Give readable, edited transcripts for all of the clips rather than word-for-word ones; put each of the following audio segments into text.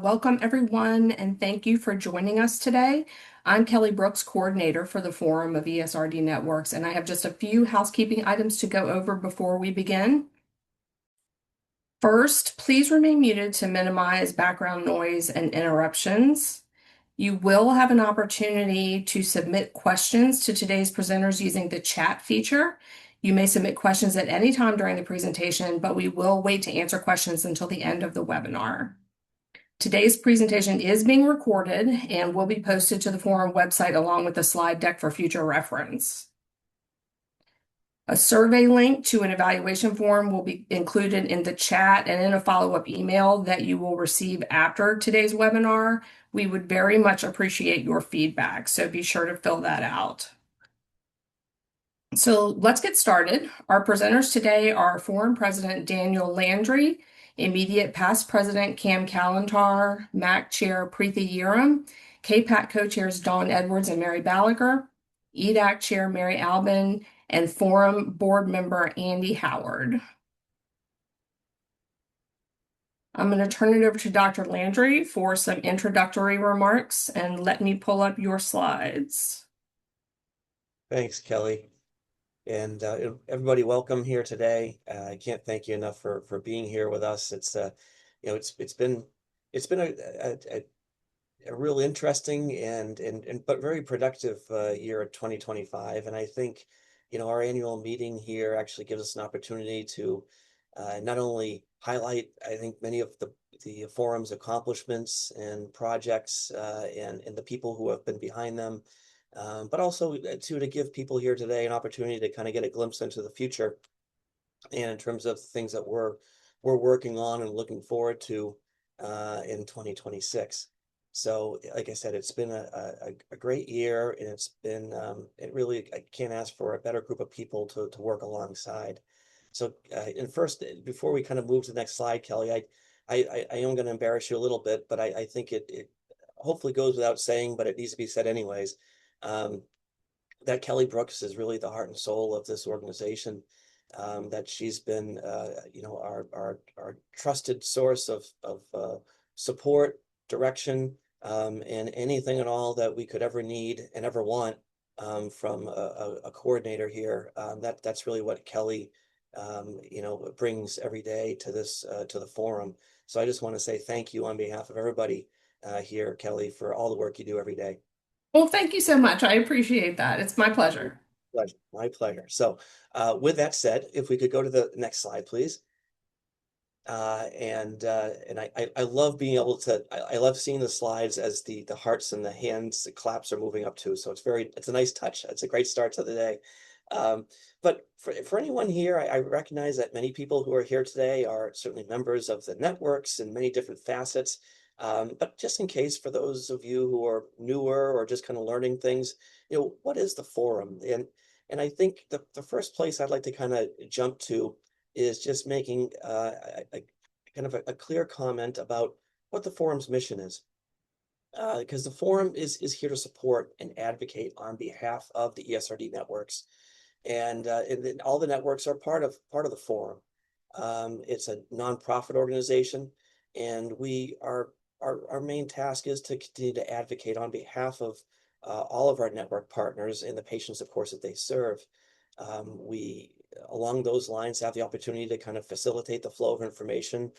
Welcome, everyone, and thank you for joining us today. I'm Kelly Brooks, coordinator for the Forum of ESRD Networks, and I have just a few housekeeping items to go over before we begin. First, please remain muted to minimize background noise and interruptions. You will have an opportunity to submit questions to today's presenters using the chat feature. You may submit questions at any time during the presentation, but we will wait to answer questions until the end of the webinar. Today's presentation is being recorded and will be posted to the forum website along with the slide deck for future reference. A survey link to an evaluation form will be included in the chat and in a follow-up email that you will receive after today's webinar. We would very much appreciate your feedback, so be sure to fill that out. So let's get started. Our presenters today are Forum President Daniel Landry, Immediate Past President Cam Kalantar, MAC Chair Preeti Yearam, KPAC Co-Chairs Dawn Edwards and Mary Balaguer, EDAC Chair Mary Albin, and Forum Board Member Andy Howard. I'm going to turn it over to Dr. Landry for some introductory remarks, and let me pull up your slides. Thanks, Kelly. And everybody, welcome here today. I can't thank you enough for being here with us. It's it's been a real interesting and but very productive year of 2025. And I think our annual meeting here actually gives us an opportunity to not only highlight, I think, many of the forum's accomplishments and projects and the people who have been behind them. But also to give people here today an opportunity to kind of get a glimpse into the future, and in terms of things that we're working on and looking forward to in 2026. So, like I said, it's been a great year, and it's been it really, I can't ask for a better group of people to work alongside. So, and first, before we kind of move to the next slide, Kelly, I am going to embarrass you a little bit, but I think it hopefully goes without saying, but it needs to be said anyways. That Kelly Brooks is really the heart and soul of this organization. That she's been, our trusted source of support, direction, and anything and all that we could ever need and ever want from a coordinator here. That's really what Kelly, brings every day to this to the forum. So I just want to say thank you on behalf of everybody here, Kelly, for all the work you do every day. Well, thank you so much. I appreciate that. It's my pleasure. Pleasure. My pleasure. So with that said, if we could go to the next slide, please. And I love being able to, I love seeing the slides as the hearts and the hands, the claps are moving up too. So it's a nice touch. It's a great start to the day. But for anyone here, I recognize that many people who are here today are certainly members of the networks in many different facets. But just in case, for those of you who are newer or just kind of learning things, what is the forum? And I think the first place I'd like to kind of jump to is just making a kind of a clear comment about what the forum's mission is. Because the forum is here to support and advocate on behalf of the ESRD networks. And then all the networks are part of the forum. It's a nonprofit organization, and our main task is to continue to advocate on behalf of all of our network partners and the patients, of course, that they serve. We, along those lines, have the opportunity to kind of facilitate the flow of information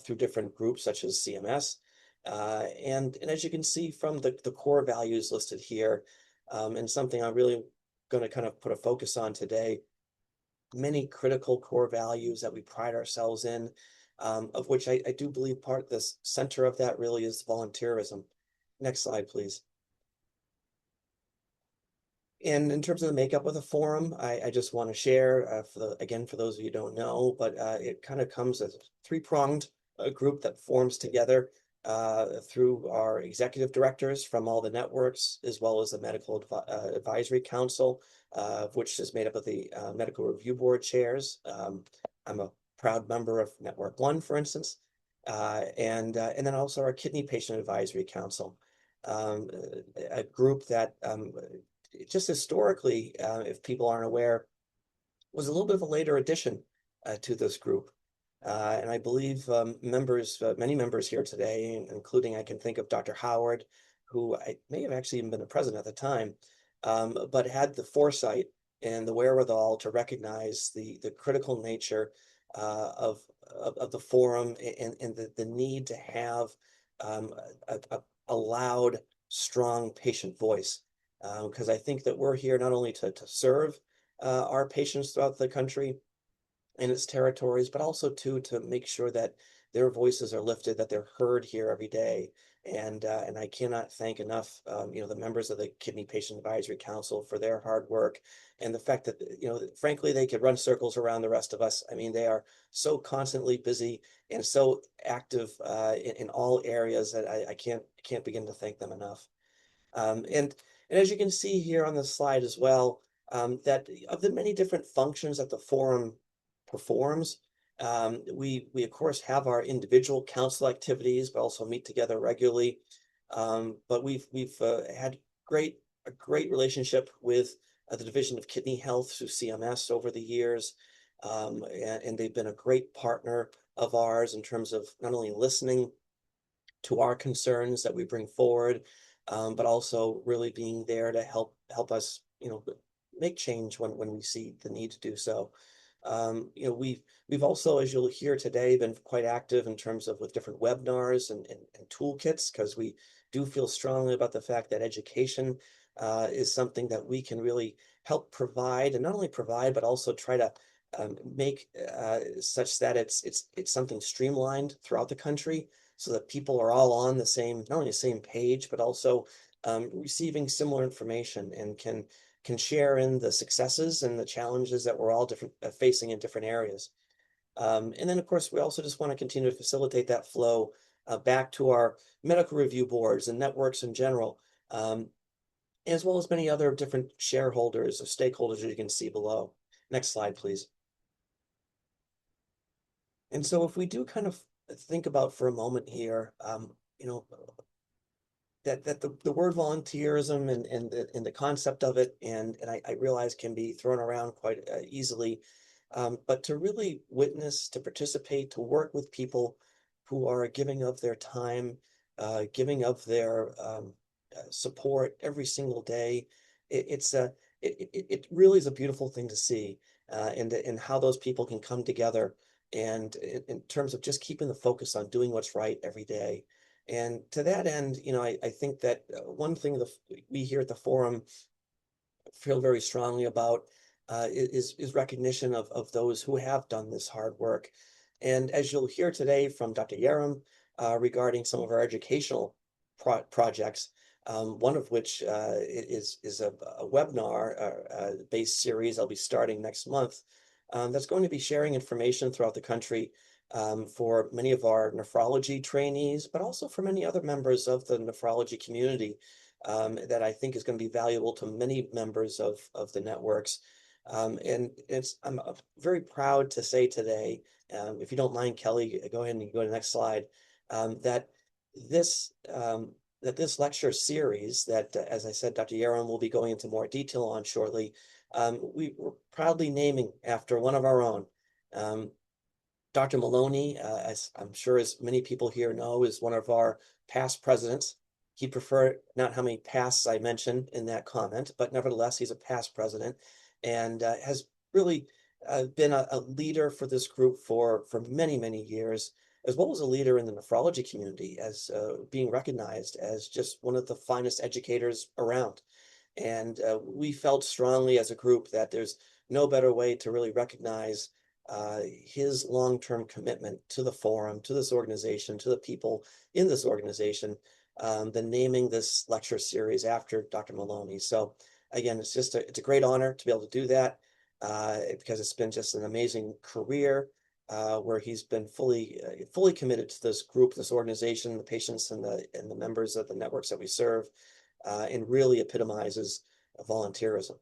through different groups such as CMS. And as you can see from the core values listed here, and something I'm really going to kind of put a focus on today, many critical core values that we pride ourselves in, of which I do believe part of the center of that really is volunteerism. Next slide, please. And in terms of the makeup of the forum, I just want to share, for those of you who don't know, but it kind of comes as a three-pronged group that forms together through our executive directors from all the networks, as well as the Medical Advisory Council, which is made up of the Medical Review Board chairs. I'm a proud member of Network One, for instance, and then also our Kidney Patient Advisory Council, a group that just historically, if people aren't aware, was a little bit of a later addition to this group. And I believe many members here today, including I can think of Dr. Howard, who I may have actually even been the president at the time, but had the foresight and the wherewithal to recognize the critical nature of the forum and the need to have a loud, strong patient voice. Because I think that we're here not only to serve our patients throughout the country and its territories, but also to make sure that their voices are lifted, that they're heard here every day. And I cannot thank enough, the members of the Kidney Patient Advisory Council for their hard work and the fact that, frankly, they could run circles around the rest of us. I mean, they are so constantly busy and so active in all areas that I can't begin to thank them enough. And as you can see here on the slide as well, that of the many different functions that the forum performs, we of course have our individual council activities, but also meet together regularly. But we've had a great relationship with the Division of Kidney Health through CMS over the years, and they've been a great partner of ours in terms of not only listening to our concerns that we bring forward, but also really being there to help us, make change when we see the need to do so. We've also, as you'll hear today, been quite active in terms of with different webinars and toolkits, because we do feel strongly about the fact that education is something that we can really help provide, and not only provide, but also try to make such that it's something streamlined throughout the country so that people are all on the same, not only the same page, but also receiving similar information and can share in the successes and the challenges that we're all different facing in different areas. And then, of course, we also just want to continue to facilitate that flow back to our medical review boards and networks in general, as well as many other different shareholders or stakeholders you can see below. Next slide, please. And so if we do kind of think about for a moment here, that the word volunteerism and the concept of it, and I realize can be thrown around quite easily, but to really witness, to participate, to work with people who are giving of their time, giving of their support every single day, it really is a beautiful thing to see, and how those people can come together and in terms of just keeping the focus on doing what's right every day. And to that end, I think that one thing we here at the forum feel very strongly about is recognition of those who have done this hard work. And as you'll hear today from Dr. Yaram regarding some of our educational projects, one of which is a webinar based series I'll be starting next month, that's going to be sharing information throughout the country for many of our nephrology trainees, but also for many other members of the nephrology community, that I think is going to be valuable to many members of the networks. And I'm very proud to say today, if you don't mind, Kelly, go ahead and go to the next slide, that this lecture series that, as I said, Dr. Yaron will be going into more detail on shortly, we were proudly naming after one of our own. Dr. Maloney, as I'm sure as many people here know, is one of our past presidents. He'd prefer not how many pasts I mentioned in that comment, but nevertheless, he's a past president and has really been a leader for this group for many, many years, as well as a leader in the nephrology community, as being recognized as just one of the finest educators around. And we felt strongly as a group that there's no better way to really recognize his long-term commitment to the forum, to this organization, to the people in this organization, than naming this lecture series after Dr. Maloney. So again, it's a great honor to be able to do that, because it's been just an amazing career, where he's been fully committed to this group, this organization, the patients and the members of the networks that we serve, and really epitomizes volunteerism.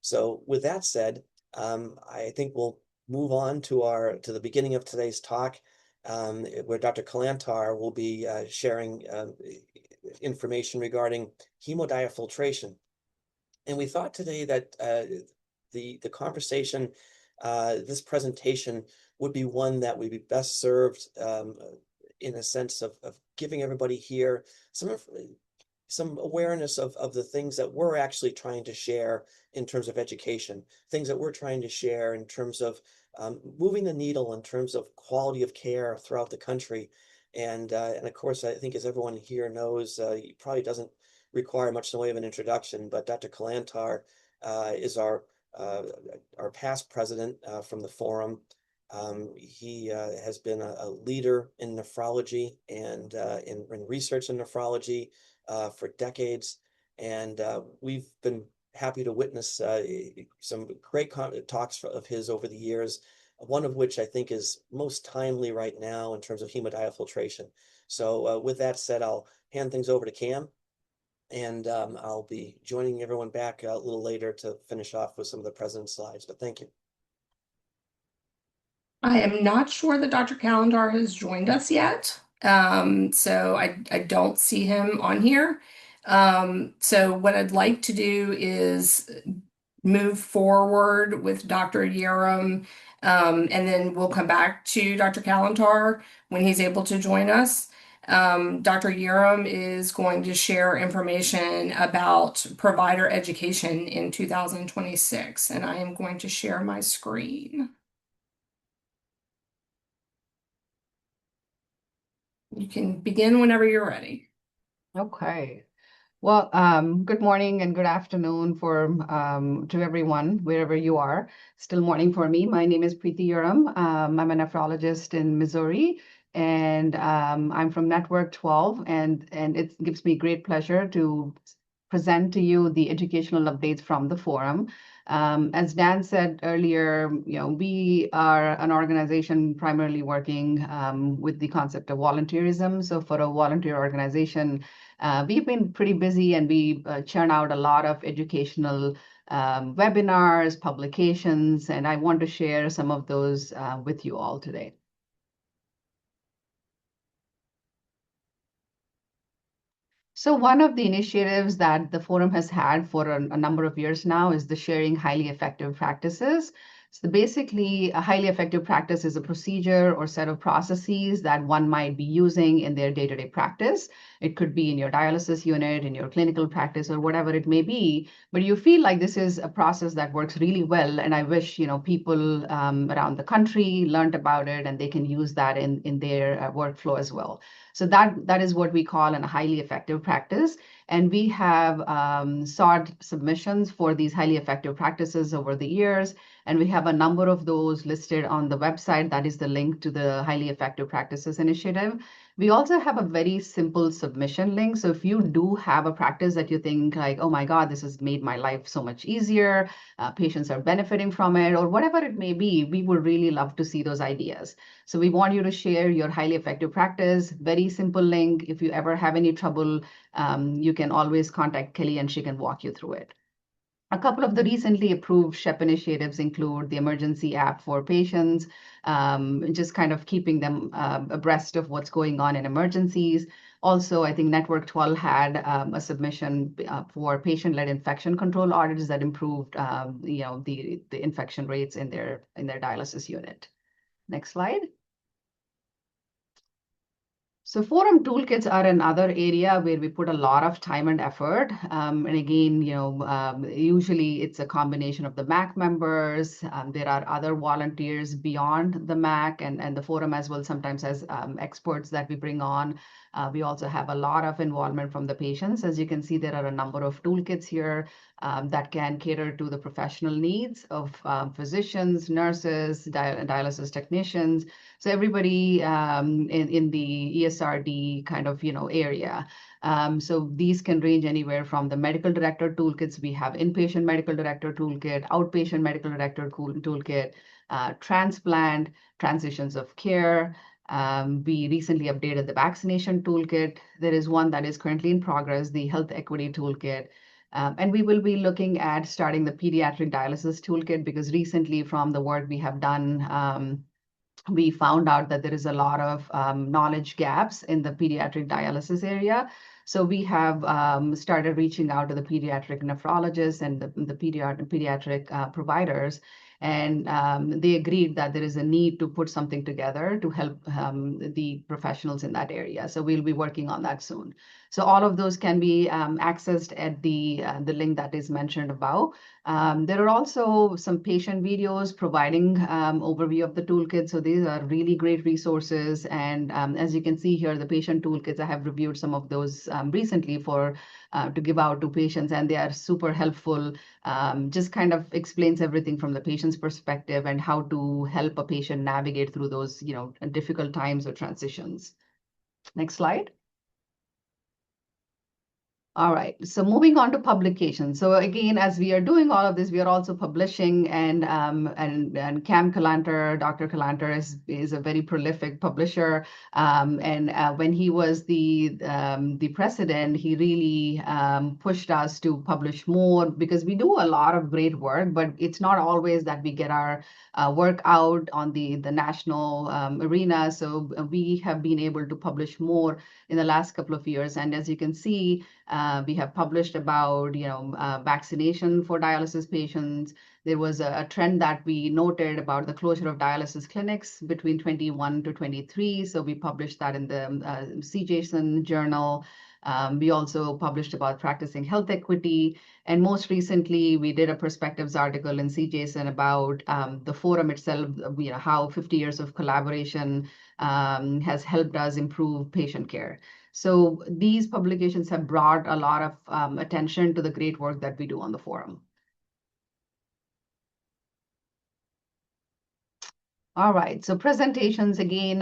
So with that said, I think we'll move on to the beginning of today's talk, where Dr. Kalantar will be sharing information regarding hemodiafiltration. And we thought today that the conversation, this presentation would be one that would be best served in a sense of giving everybody here some awareness of the things that we're actually trying to share in terms of education, things that we're trying to share in terms of moving the needle in terms of quality of care throughout the country. And of course, I think as everyone here knows, it probably doesn't require much in the way of an introduction, but Dr. Kalantar is uh, our past president from the forum. He has been a leader in nephrology and in research in nephrology for decades, and we've been happy to witness some great talks of his over the years, one of which I think is most timely right now in terms of hemodiafiltration. So with that said, I'll hand things over to Cam, and I'll be joining everyone back a little later to finish off with some of the president's slides, but thank you. I am not sure that Dr. Calendar has joined us yet. So I don't see him on here. So what I'd like to do is move forward with Dr. Yerum, and then we'll come back to Dr. Kalantar when he's able to join us. Dr. Yerum is going to share information about provider education in 2026, and I am going to share my screen. You can begin whenever you're ready. Okay. Well, good morning and good afternoon to everyone, wherever you are. Still morning for me. My name is Preeti Yerum. I'm a nephrologist in Missouri, and I'm from Network 12, and it gives me great pleasure to present to you the educational updates from the forum. As Dan said earlier, we are an organization primarily working with the concept of volunteerism. So for a volunteer organization, we've been pretty busy, and we churn out a lot of educational webinars, publications, and I want to share some of those with you all today. So one of the initiatives that the forum has had for a number of years now is the sharing highly effective practices. So basically, a highly effective practice is a procedure or set of processes that one might be using in their day-to-day practice. It could be in your dialysis unit, in your clinical practice, or whatever it may be. But you feel like this is a process that works really well, and I wish people around the country learned about it, and they can use that in their workflow as well. So that is what we call a highly effective practice. And we have sought submissions for these highly effective practices over the years. And we have a number of those listed on the website. That is the link to the Highly Effective Practices Initiative. We also have a very simple submission link. So if you do have a practice that you think like, oh my God, this has made my life so much easier, patients are benefiting from it, or whatever it may be, we would really love to see those ideas. So we want you to share your highly effective practice, very simple link. If you ever have any trouble, you can always contact Kelly and she can walk you through it. A couple of the recently approved SHEP initiatives include the emergency app for patients, just kind of keeping them abreast of what's going on in emergencies. Also, I think Network 12 had a submission for patient-led infection control audits that improved, the infection rates in their dialysis unit. Next slide. So forum toolkits are another area where we put a lot of time and effort. And again, usually it's a combination of the MAC members. There are other volunteers beyond the MAC, and the forum as well sometimes has experts that we bring on. We also have a lot of involvement from the patients. As you can see, there are a number of toolkits here that can cater to the professional needs of physicians, nurses, dialysis technicians. So everybody in the ESRD kind of area. So these can range anywhere from the medical director toolkits. We have inpatient medical director toolkit, outpatient medical director toolkit, transplant, transitions of care. We recently updated the vaccination toolkit. There is one that is currently in progress, the health equity toolkit. And we will be looking at starting the pediatric dialysis toolkit because recently from the work we have done, we found out that there is a lot of knowledge gaps in the pediatric dialysis area. So we have started reaching out to the pediatric nephrologists and the pediatric providers And they agreed that there is a need to put something together to help the professionals in that area. So we'll be working on that soon. So all of those can be accessed at the link that is mentioned above. There are also some patient videos providing overview of the toolkit. So these are really great resources. And as you can see here, the patient toolkits, I have reviewed some of those recently to give out to patients, and they are super helpful. Just kind of explains everything from the patient's perspective and how to help a patient navigate through those, difficult times or transitions. Next slide. All right, so moving on to publication. So again, as we are doing all of this, we are also publishing, and Cam Kalanter, Dr. Kalanter is a very prolific publisher. And when he was the president, he really pushed us to publish more, because we do a lot of great work, but it's not always that we get our work out on the national arena. So we have been able to publish more in the last couple of years. And as you can see, we have published about, vaccination for dialysis patients. There was a trend that we noted about the closure of dialysis clinics between 21 to 23. So we published that in the CJSON journal. We also published about practicing health equity. And most recently, we did a perspectives article in CJSON about the forum itself, how 50 years of collaboration has helped us improve patient care. So these publications have brought a lot of attention to the great work that we do on the forum. All right, so presentations again,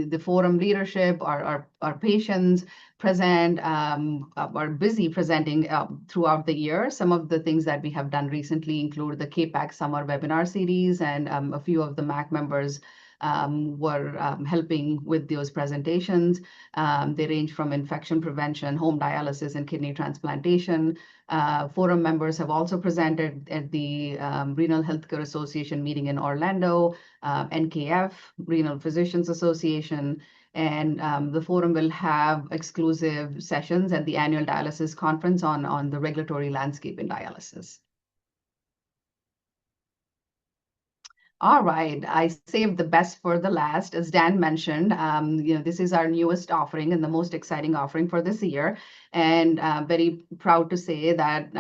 the forum leadership, our patients present, are busy presenting throughout the year. Some of the things that we have done recently include the KPAC summer webinar series, and a few of the MAC members were helping with those presentations. They range from infection prevention, home dialysis, and kidney transplantation. Forum members have also presented at the Renal Healthcare Association meeting in Orlando, NKF, Renal Physicians Association, and the forum will have exclusive sessions at the annual dialysis conference on the regulatory landscape in dialysis. All right, I saved the best for the last. As Dan mentioned, this is our newest offering and the most exciting offering for this year. And very proud to say that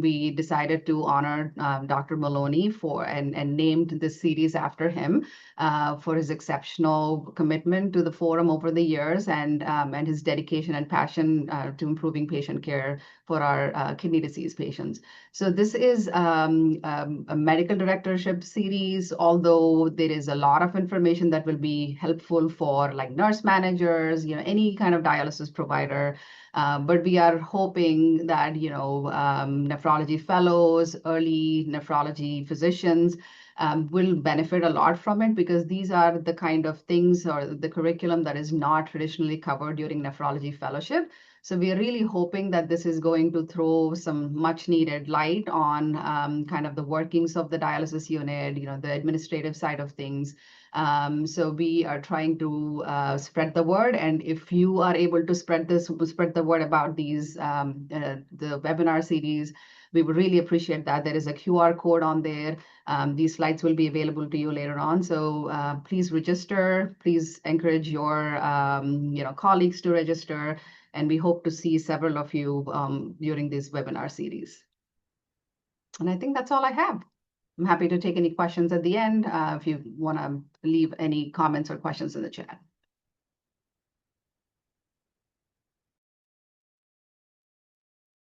we decided to honor Dr. Maloney and named this series after him for his exceptional commitment to the forum over the years, and his dedication and passion to improving patient care for our kidney disease patients. So this is a medical directorship series, although there is a lot of information that will be helpful for like nurse managers, any kind of dialysis provider. But we are hoping that, nephrology fellows, early nephrology physicians will benefit a lot from it, because these are the kind of things or the curriculum that is not traditionally covered during nephrology fellowship. So we are really hoping that this is going to throw some much needed light on kind of the workings of the dialysis unit, the administrative side of things. So we are trying to spread the word. And if you are able to spread the word about these, the webinar series, we would really appreciate that. There is a QR code on there. These slides will be available to you later on. So please register. Please encourage your colleagues to register. And we hope to see several of you during this webinar series. And I think that's all I have. I'm happy to take any questions at the end if you want to leave any comments or questions in the chat.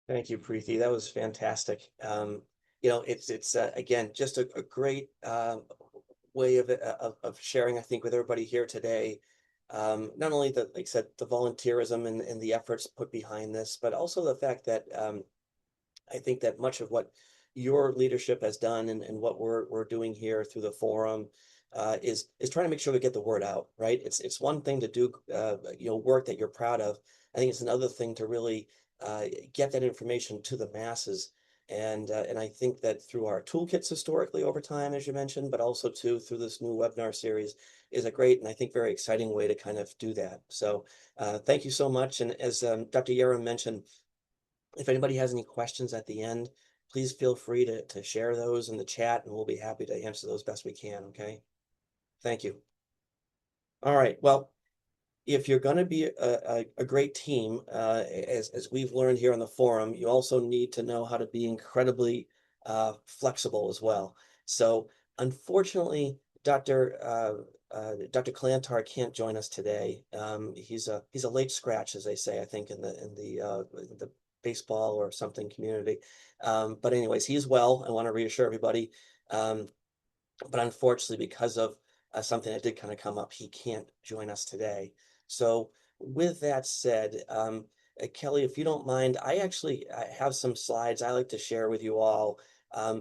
Thank you, Preeti. That was fantastic. It's again just a great way of sharing, I think, with everybody here today. Not only like I said, the volunteerism and the efforts put behind this, but also the fact that I think that much of what your leadership has done and what we're doing here through the forum is trying to make sure we get the word out, right? It's one thing to do work that you're proud of. I think it's another thing to really get that information to the masses. And I think that through our toolkits historically over time, as you mentioned, but also through this new webinar series is a great and I think very exciting way to kind of do that. So thank you so much. And as Dr. Yaron mentioned, if anybody has any questions at the end, please feel free to share those in the chat, and we'll be happy to answer those best we can, okay? Thank you. All right, well, if you're going to be a great team, as we've learned here on the forum, you also need to know how to be incredibly flexible as well. So unfortunately, Dr. Kalantar can't join us today. He's a late scratch, as they say, I think in the baseball or something community. But anyways, he's well. I want to reassure everybody. But unfortunately, because of something that did kind of come up, he can't join us today. So with that said, Kelly, if you don't mind, I have some slides I like to share with you all.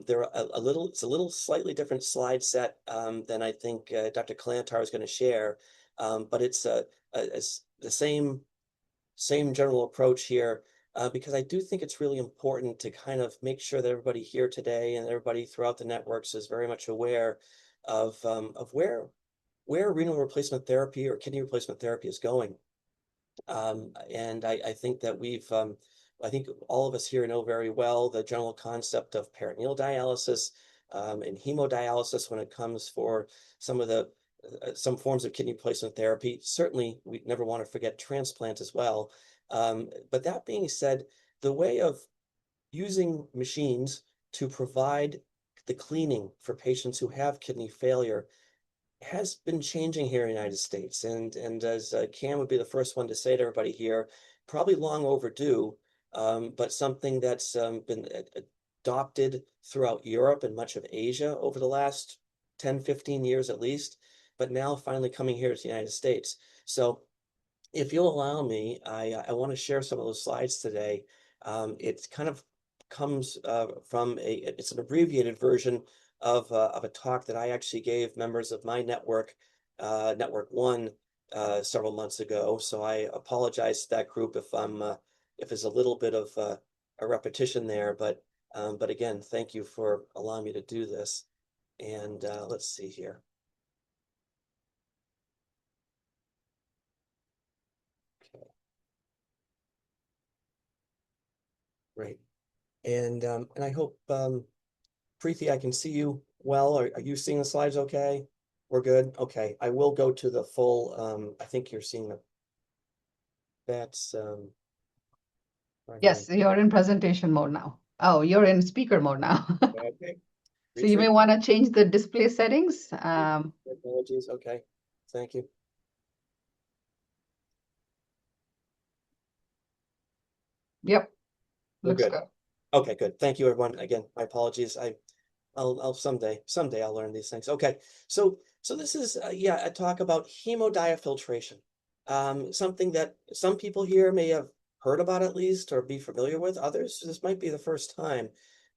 They're it's a little slightly different slide set than I think Dr. Kalantar is going to share, but it's the same general approach here. Because I do think it's really important to kind of make sure that everybody here today and everybody throughout the networks is very much aware of where renal replacement therapy or kidney replacement therapy is going. And I think that I think all of us here know very well the general concept of peritoneal dialysis and hemodialysis when it comes for some forms of kidney replacement therapy. Certainly, we never want to forget transplant as well. But that being said, the way of using machines to provide the cleaning for patients who have kidney failure has been changing here in the United States. And as Cam would be the first one to say to everybody here, probably long overdue, but something that's been adopted throughout Europe and much of Asia over the last 10, 15 years at least, but now finally coming here to the United States. So if you'll allow me, I want to share some of those slides today. It kind of comes from it's an abbreviated version of a talk that I actually gave members of my network, Network One, several months ago. So I apologize to that group if there's a little bit of a repetition there, but again, thank you for allowing me to do this. And let's see here. Great. And I hope, Preeti, I can see you well. Are you seeing the slides okay? We're good? Okay. I will go to the full, I think you're seeing that's right Yes, here. you're in presentation mode now. Oh, you're in speaker mode now. Okay. So you may want to change the display settings. Apologies. Okay. Thank you. Yep, We're looks good. good. Okay, good. Thank you, everyone. Again, my apologies. I'll someday I'll learn these things. Okay, so this is a talk about hemodiafiltration, something that some people here may have heard about at least or be familiar with. Others, this might be the first time,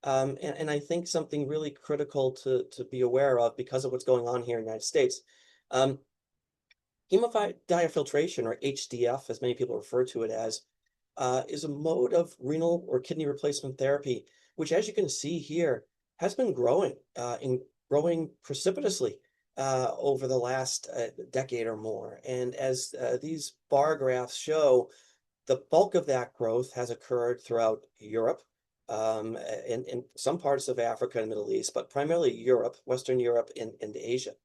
and I think something really critical to be aware of because of what's going on here in the United States. Hemodiafiltration, or HDF, as many people refer to it as, is a mode of renal or kidney replacement therapy, which, as you can see here, has been growing precipitously over the last decade or more. And as these bar graphs show, the bulk of that growth has occurred throughout Europe, in some parts of Africa and Middle East, but primarily Europe, Western Europe, and Asia.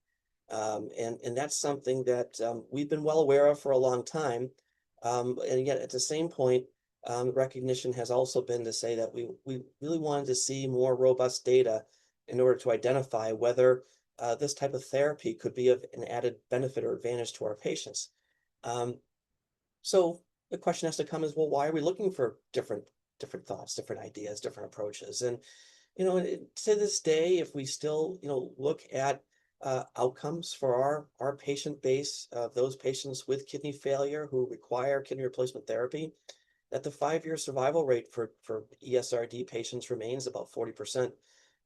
And that's something that we've been well aware of for a long time. And yet at the same point, recognition has also been to say that we really wanted to see more robust data in order to identify whether this type of therapy could be of an added benefit or advantage to our patients. So the question has to come is, well, why are we looking for different thoughts, different ideas, different approaches? And, to this day, if we still, look at outcomes for our patient base of those patients with kidney failure who require kidney replacement therapy, that the 5-year survival rate for ESRD patients remains about 40%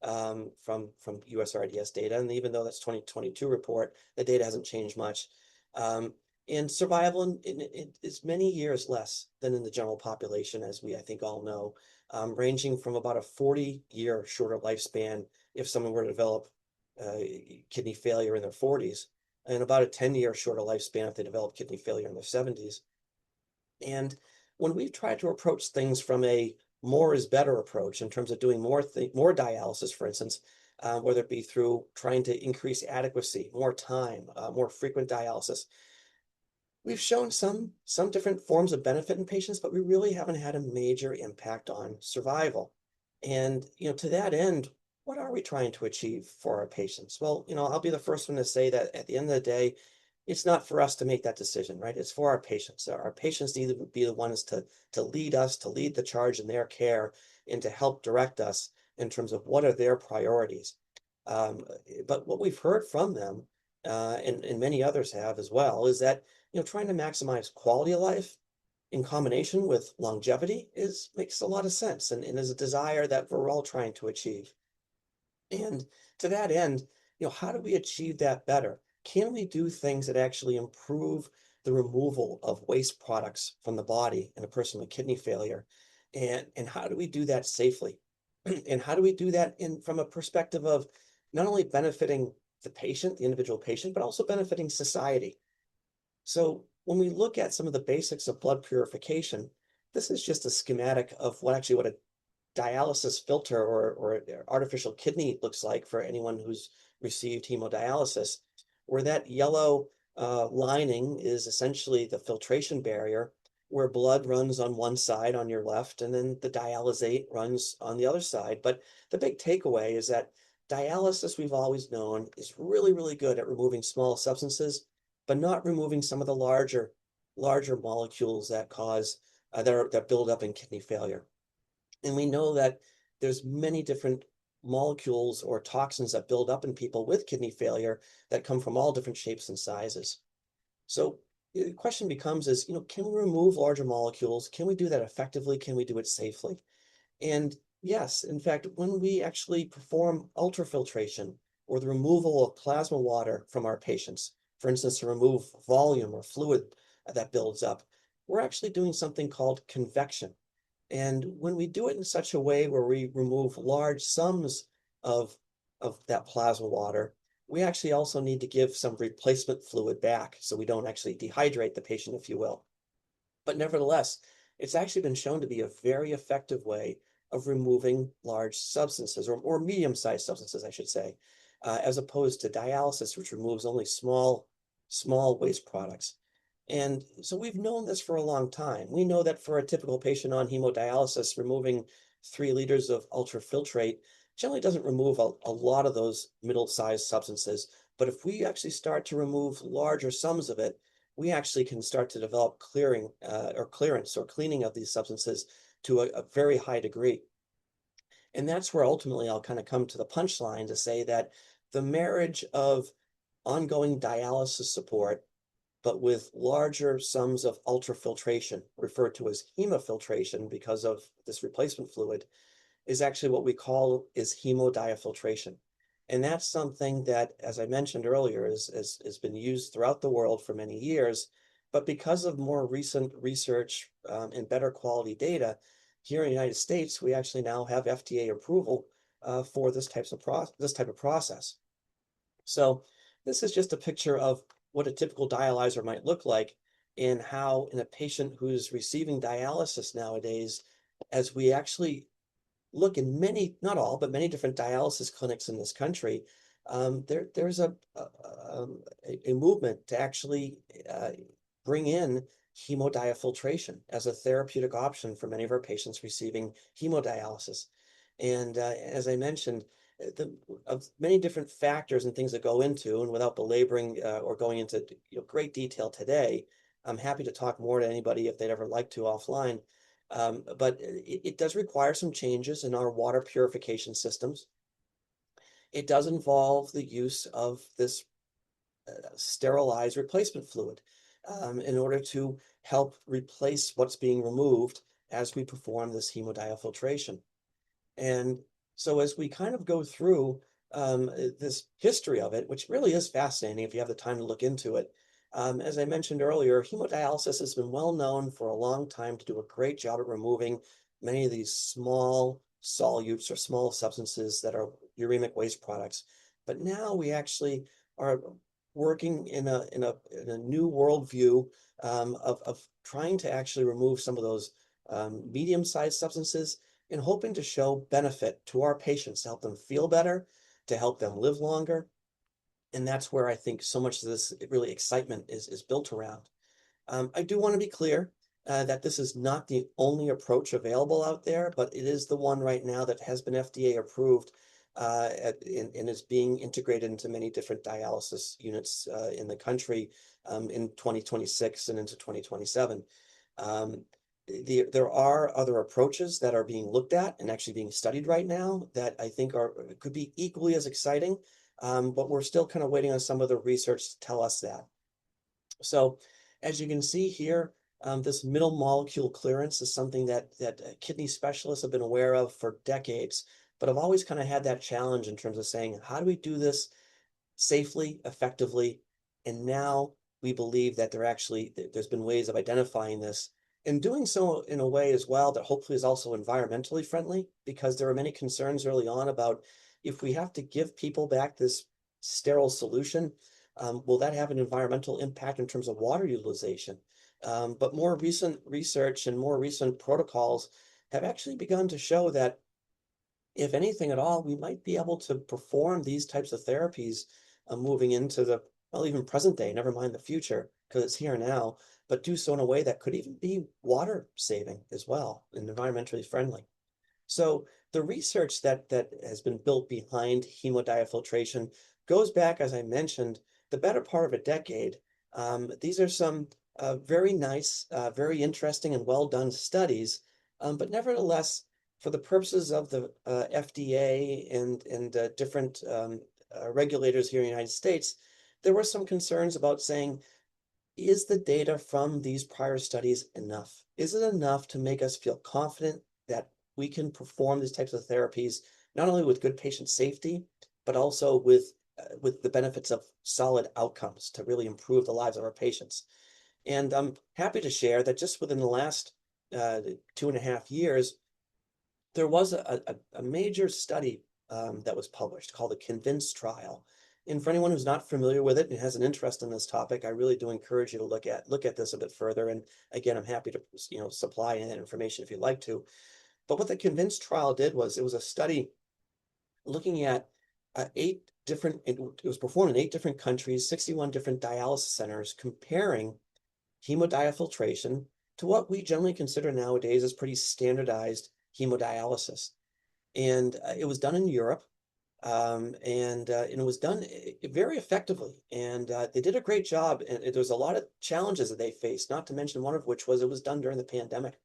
from USRDS data. And even though that's 2022 report, the data hasn't changed much. And survival is many years less than in the general population, as I think all know, ranging from about a 40-year shorter lifespan if someone were to develop kidney failure in their 40s, and about a 10-year shorter lifespan if they develop kidney failure in their 70s. And when we've tried to approach things from a more is better approach in terms of doing more dialysis, for instance, whether it be through trying to increase adequacy, more time, more frequent dialysis. We've shown some different forms of benefit in patients, but we really haven't had a major impact on survival. And, to that end, what are we trying to achieve for our patients? Well, I'll be the first one to say that at the end of the day, it's not for us to make that decision, right? It's for our patients. Our patients need to be the ones to lead us, to lead the charge in their care, and to help direct us in terms of what are their priorities. But what we've heard from them, and many others have as well, is that trying to maximize quality of life in combination with longevity makes a lot of sense and is a desire that we're all trying to achieve. And to that end, how do we achieve that better? Can we do things that actually improve the removal of waste products from the body in a person with kidney failure? And how do we do that safely? And how do we do that from a perspective of not only benefiting the patient, the individual patient, but also benefiting society? So when we look at some of the basics of blood purification, this is just a schematic of what a dialysis filter or artificial kidney looks like for anyone who's received hemodialysis, where that yellow lining is essentially the filtration barrier, where blood runs on one side on your left, and then the dialysate runs on the other side. But the big takeaway is that dialysis, we've always known, is really, really good at removing small substances, but not removing some of the larger molecules that cause that build up in kidney failure. And we know that there's many different molecules or toxins that build up in people with kidney failure that come from all different shapes and sizes. So the question becomes can we remove larger molecules? Can we do that effectively? Can we do it safely? And yes, in fact, when we actually perform ultrafiltration or the removal of plasma water from our patients, for instance, to remove volume or fluid that builds up, we're actually doing something called convection. And when we do it in such a way where we remove large sums of that plasma water, we actually also need to give some replacement fluid back so we don't actually dehydrate the patient, if you will. But nevertheless, it's actually been shown to be a very effective way of removing large substances or medium-sized substances, I should say, as opposed to dialysis, which removes only small waste products. And so we've known this for a long time. We know that for a typical patient on hemodialysis, removing 3 liters of ultrafiltrate generally doesn't remove a lot of those middle-sized substances. But if we actually start to remove larger sums of it, we actually can start to develop clearance or cleaning of these substances to a very high degree. And that's where ultimately I'll kind of come to the punchline to say that the marriage of ongoing dialysis support, but with larger sums of ultrafiltration, referred to as hemofiltration because of this replacement fluid, is actually what we call is hemodiafiltration. And that's something that, as I mentioned earlier, has been used throughout the world for many years. But because of more recent research and better quality data, here in the United States, we actually now have FDA approval for this type of process. So this is just a picture of what a typical dialyzer might look like and how in a patient who's receiving dialysis nowadays, as we actually look in many, not all, but many different dialysis clinics in this country, there's a movement to actually bring in hemodiafiltration as a therapeutic option for many of our patients receiving hemodialysis. And as I mentioned, of many different factors and things that go into, and without belaboring or going into great detail today, I'm happy to talk more to anybody if they'd ever like to offline. But it does require some changes in our water purification systems. It does involve the use of this sterilized replacement fluid in order to help replace what's being removed as we perform this hemodiafiltration. And so as we kind of go through this history of it, which really is fascinating if you have the time to look into it, as I mentioned earlier, hemodialysis has been well known for a long time to do a great job at removing many of these small solutes or small substances that are uremic waste products. But now we actually are working in a new worldview of trying to actually remove some of those medium-sized substances, and hoping to show benefit to our patients, to help them feel better, to help them live longer. And that's where I think so much of this really excitement is built around. I do want to be clear that this is not the only approach available out there, but it is the one right now that has been FDA approved and is being integrated into many different dialysis units in the country in 2026 and into 2027. There are other approaches that are being looked at and actually being studied right now that I think could be equally as exciting, but we're still kind of waiting on some of the research to tell us that. So as you can see here, this middle molecule clearance is something that kidney specialists have been aware of for decades, but have always kind of had that challenge in terms of saying, how do we do this safely, effectively? And now we believe that there's been ways of identifying this and doing so in a way as well that hopefully is also environmentally friendly, because there were many concerns early on about if we have to give people back this sterile solution, will that have an environmental impact in terms of water utilization? But more recent research and more recent protocols have actually begun to show that if anything at all, we might be able to perform these types of therapies moving into well, even present day, never mind the future, because it's here now, but do so in a way that could even be water saving as well and environmentally friendly. So the research that has been built behind hemodiafiltration goes back, as I mentioned, the better part of a decade. These are some very nice, very interesting and well done studies, but nevertheless, for the purposes of the FDA and different regulators here in the United States, there were some concerns about saying, is the data from these prior studies enough? Is it enough to make us feel confident that we can perform these types of therapies, not only with good patient safety, but also with the benefits of solid outcomes to really improve the lives of our patients? And I'm happy to share that just within the last 2.5 years, there was a major study that was published called the CONVINCE trial. And for anyone who's not familiar with it and has an interest in this topic, I really do encourage you to look at this a bit further. And again, I'm happy to supply that information if you'd like to. But what the CONVINCE trial did was it was a study looking at it was performed in 8 different countries, 61 different dialysis centers, comparing hemodiafiltration to what we generally consider nowadays as pretty standardized hemodialysis. And it was done in Europe, and it was done very effectively. And they did a great job. And there was a lot of challenges that they faced, not to mention one of which was it was done during the pandemic.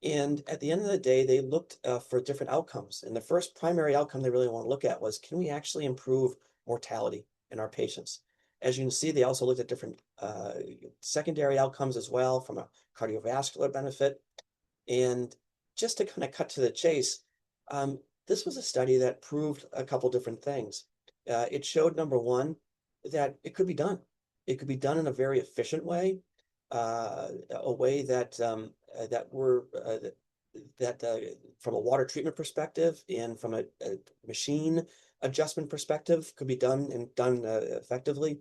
And at the end of the day, they looked for different outcomes. And the first primary outcome they really want to look at was, can we actually improve mortality in our patients? As you can see, they also looked at different secondary outcomes as well from a cardiovascular benefit. And just to kind of cut to the chase, this was a study that proved a couple different things. It showed, number one, that it could be done. It could be done in a very efficient way, a way that from a water treatment perspective and from a machine adjustment perspective could be done effectively.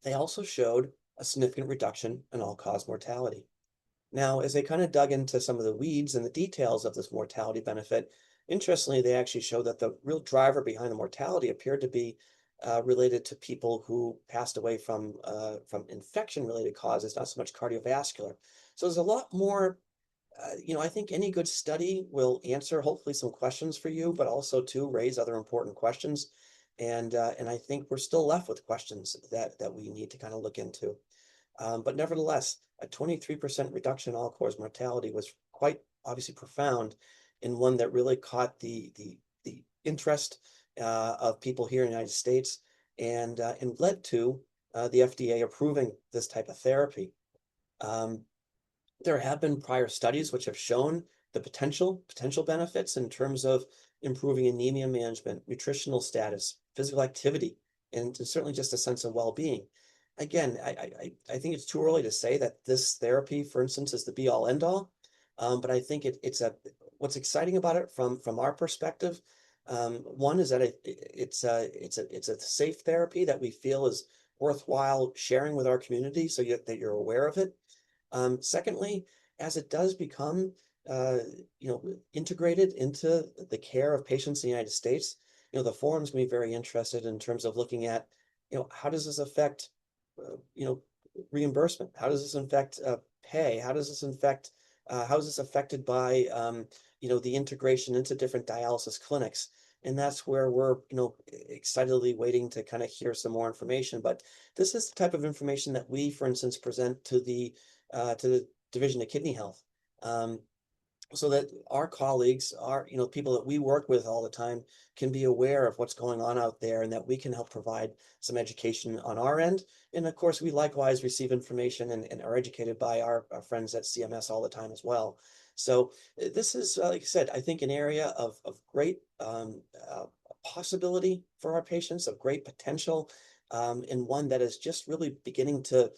They also showed a significant reduction in all-cause mortality. Now, as they kind of dug into some of the weeds and the details of this mortality benefit, interestingly, they actually showed that the real driver behind the mortality appeared to be related to people who passed away from infection-related causes, not so much cardiovascular. So there's a lot more. I think any good study will answer hopefully some questions for you, but also to raise other important questions. And I think we're still left with questions that we need to kind of look into. But nevertheless, a 23% reduction in all-cause mortality was quite obviously profound, and one that really caught the interest of people here in the United States and led to the FDA approving this type of therapy. There have been prior studies which have shown the potential benefits in terms of improving anemia management, nutritional status, physical activity, and certainly just a sense of well-being. Again, I think it's too early to say that this therapy, for instance, is the be-all end-all. But I think what's exciting about it from our perspective, one is that it's a safe therapy that we feel is worthwhile sharing with our community so that you're aware of it. Secondly, as it does become integrated into the care of patients in the United States, the forum's gonna be very interested in terms of looking at, how does this affect, reimbursement? How does this affect pay? How is this affected by, the integration into different dialysis clinics? And that's where we're, excitedly waiting to kind of hear some more information. But this is the type of information that we, for instance, present to the Division of Kidney Health. So that our colleagues, people that we work with all the time can be aware of what's going on out there and that we can help provide some education on our end. And of course, we likewise receive information and are educated by our friends at CMS all the time as well. So this is, like I said, I think an area of great possibility for our patients, of great potential, and one that is just really beginning to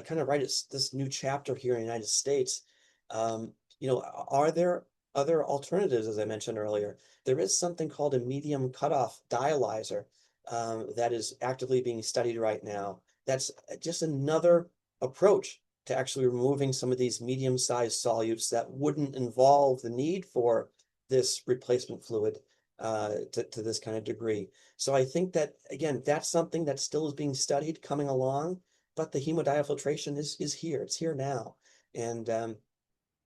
kind of write this new chapter here in the United States. Are there other alternatives, as I mentioned earlier? There is something called a medium cutoff dialyzer that is actively being studied right now. That's just another approach to actually removing some of these medium-sized solutes that wouldn't involve the need for this replacement fluid to this kind of degree. So I think that, again, that's something that still is being studied, coming along, but the hemodiafiltration is here. It's here now. And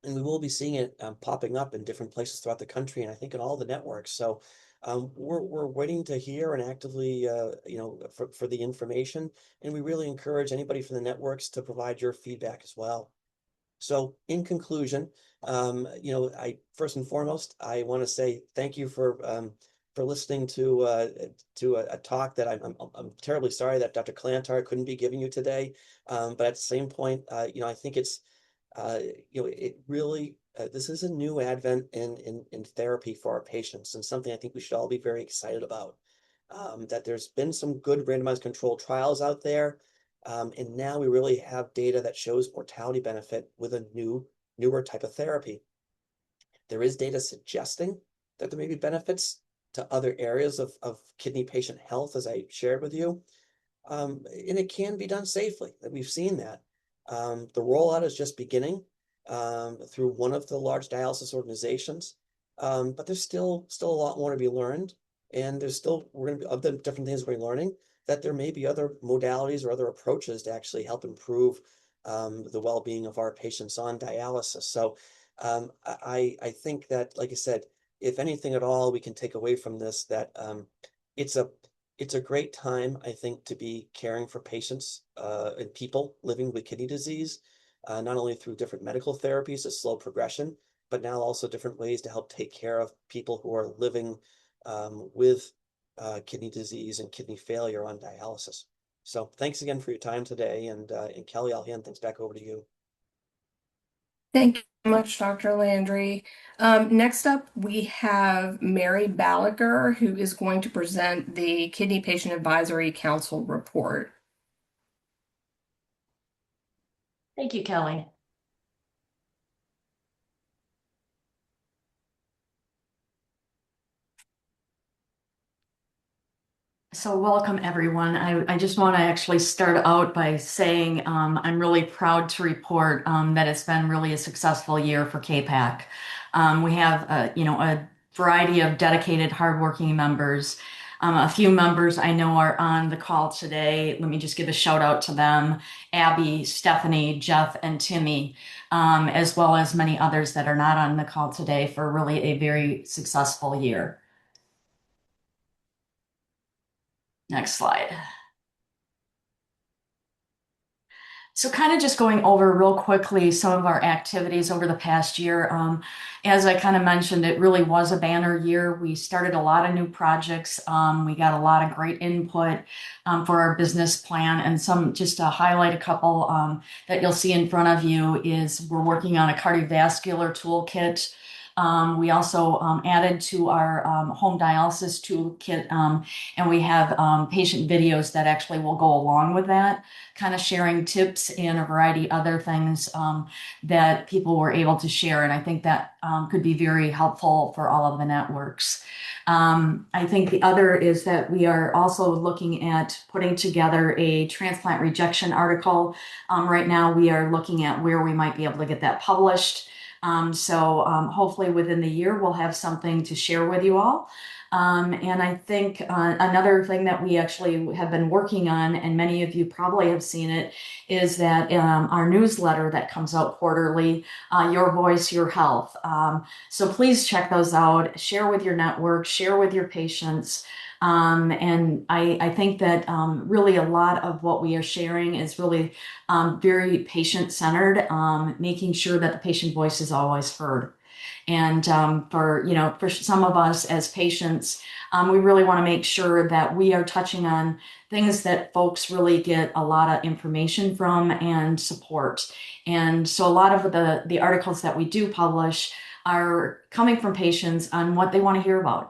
we will be seeing it popping up in different places throughout the country, and I think in all the networks. So we're waiting to hear and actively, for the information, and we really encourage anybody from the networks to provide your feedback as well. So in conclusion, I first and foremost, I want to say thank you for listening to a talk that I'm terribly sorry that Dr. Kalantar couldn't be giving you today. But at the same point, I think it's it really, this is a new advent in therapy for our patients, and something I think we should all be very excited about. That there's been some good randomized controlled trials out there, and now we really have data that shows mortality benefit with a newer type of therapy. There is data suggesting that there may be benefits to other areas of kidney patient health, as I shared with you. And it can be done safely, that we've seen that. The rollout is just beginning through one of the large dialysis organizations, but there's still a lot more to be learned, and we're going to be, of the different things we're learning, that there may be other modalities or other approaches to actually help improve the well-being of our patients on dialysis. So I think that, like I said, if anything at all, we can take away from this that it's a great time, I think, to be caring for patients and people living with kidney disease, not only through different medical therapies to slow progression, but now also different ways to help take care of people who are living with kidney disease and kidney failure on dialysis. So thanks again for your time today. And Kelly, I'll hand things back over to you. Thank you so much, Dr. Landry. Next up, we have Mary Balaguer, who is going to present the Kidney Patient Advisory Council report. Thank you, Kelly. So welcome, everyone. I just want to actually start out by saying I'm really proud to report that it's been really a successful year for KPAC. We have a variety of dedicated, hardworking members. A few members I know are on the call today. Let me just give a shout out to them: Abby, Stephanie, Jeff, and Timmy, as well as many others that are not on the call today, for really a very successful year. Next slide. So kind of just going over real quickly some of our activities over the past year. As I kind of mentioned, it really was a banner year. We started a lot of new projects. We got a lot of great input for our business plan, and just to highlight a couple that you'll see in front of you is we're working on a cardiovascular toolkit. We also added to our home dialysis toolkit, and we have patient videos that actually will go along with that, kind of sharing tips and a variety of other things that people were able to share. And I think that could be very helpful for all of the networks. I think the other is that we are also looking at putting together a transplant rejection article. Right now, we are looking at where we might be able to get that published. So hopefully within the year, we'll have something to share with you all. And I think another thing that we actually have been working on, and many of you probably have seen it, is that our newsletter that comes out quarterly, Your Voice, Your Health. So please check those out, share with your network, share with your patients. And I think that really a lot of what we are sharing is really very patient-centered, making sure that the patient voice is always heard. And for some of us as patients, we really want to make sure that we are touching on things that folks really get a lot of information from and support. And so a lot of the articles that we do publish are coming from patients on what they want to hear about.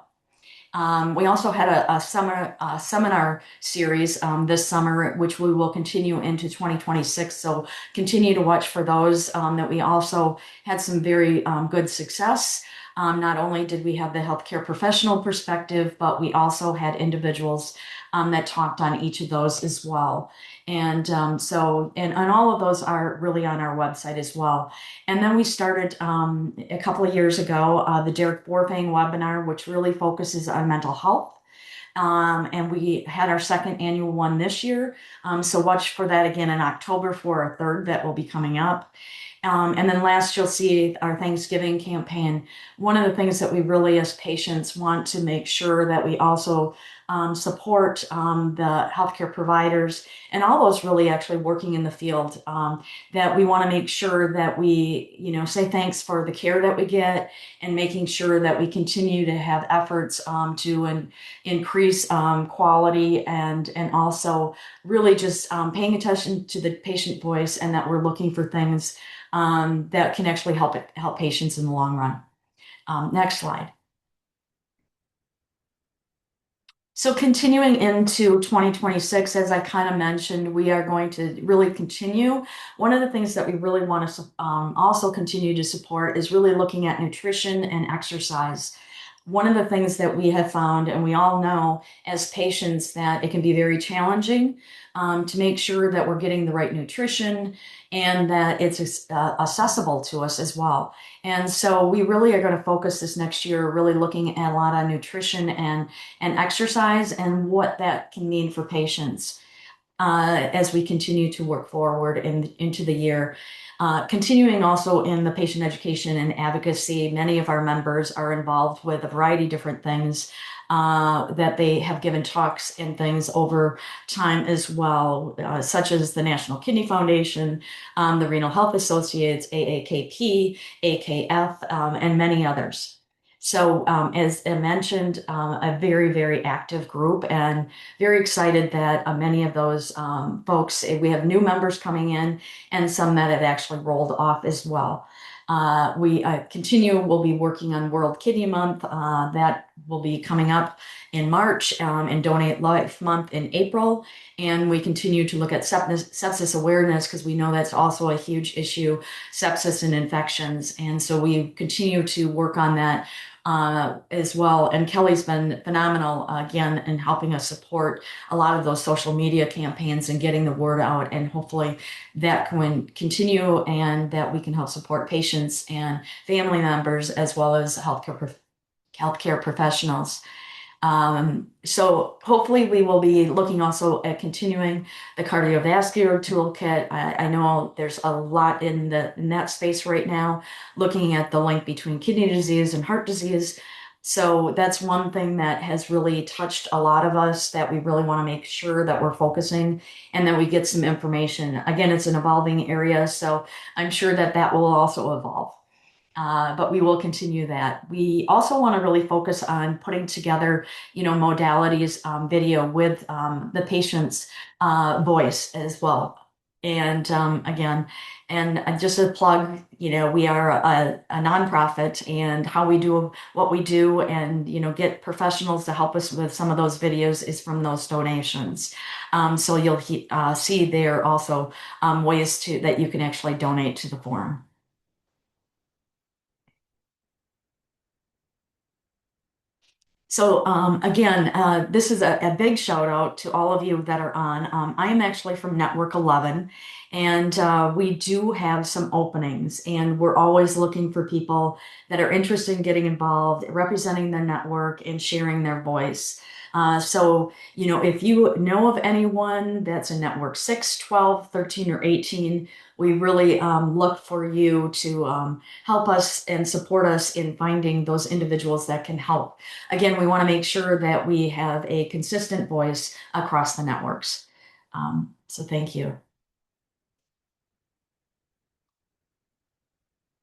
We also had a seminar series this summer, which we will continue into 2026. So continue to watch for those. That we also had some very good success. Not only did we have the healthcare professional perspective, but we also had individuals that talked on each of those as well. And and all of those are really on our website as well. And then we started a couple of years ago the Derek Borfang webinar, which really focuses on mental health. And we had our second annual one this year. So watch for that again in October for a third that will be coming up. And then last, you'll see our Thanksgiving campaign. One of the things that we really, as patients, want to make sure that we also support the healthcare providers and all those really actually working in the field, that we want to make sure that we, say thanks for the care that we get and making sure that we continue to have efforts to increase quality and also really just paying attention to the patient voice, and that we're looking for things that can actually help patients in the long run. Next slide. So continuing into 2026, as I kind of mentioned, we are going to really continue. One of the things that we really want to also continue to support is really looking at nutrition and exercise. One of the things that we have found, and we all know as patients, that it can be very challenging to make sure that we're getting the right nutrition and that it's accessible to us as well. And so we really are going to focus this next year really looking at a lot of nutrition and exercise and what that can mean for patients as we continue to work forward into the year. Continuing also in the patient education and advocacy, many of our members are involved with a variety of different things that they have given talks and things over time as well, such as the National Kidney Foundation, the Renal Health Associates, AAKP, AKF, and many others. So as I mentioned, a very, very active group, and very excited that many of those folks, we have new members coming in and some that have actually rolled off as well. We'll be working on World Kidney Month. That will be coming up in March, and Donate Life Month in April. And we continue to look at sepsis awareness, because we know that's also a huge issue, sepsis and infections. And so we continue to work on that as well. And Kelly's been phenomenal again in helping us support a lot of those social media campaigns and getting the word out. And hopefully that can continue, and that we can help support patients and family members as well as healthcare professionals. So hopefully we will be looking also at continuing the cardiovascular toolkit. I know there's a lot in that space right now, looking at the link between kidney disease and heart disease. So that's one thing that has really touched a lot of us, that we really want to make sure that we're focusing and that we get some information. Again, it's an evolving area, so I'm sure that will also evolve. But we will continue that. We also want to really focus on putting together, modalities, video with the patient's voice as well. And again, and just a plug, we are a nonprofit, and how we do what we do and, get professionals to help us with some of those videos is from those donations. So you'll see there also ways that you can actually donate to the forum. So again, this is a big shout out to all of you that are on. I am actually from Network 11, and we do have some openings, and we're always looking for people that are interested in getting involved, representing their network, and sharing their voice. So, if you know of anyone that's in Network 6, 12, 13, or 18, we really look for you to help us and support us in finding those individuals that can help. Again, we want to make sure that we have a consistent voice across the networks. So thank you.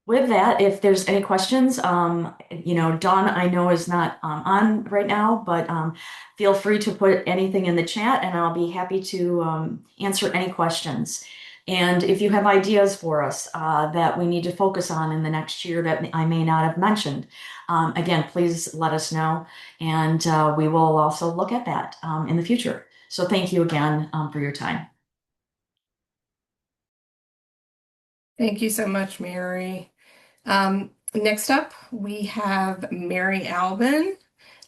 With that, if there's any questions, Dawn, I know is not on right now, but feel free to put anything in the chat and I'll be happy to answer any questions. And if you have ideas for us that we need to focus on in the next year that I may not have mentioned, again, please let us know, and we will also look at that in the future. So thank you again for your time. Thank you so much, Mary. Next up, we have Mary Albin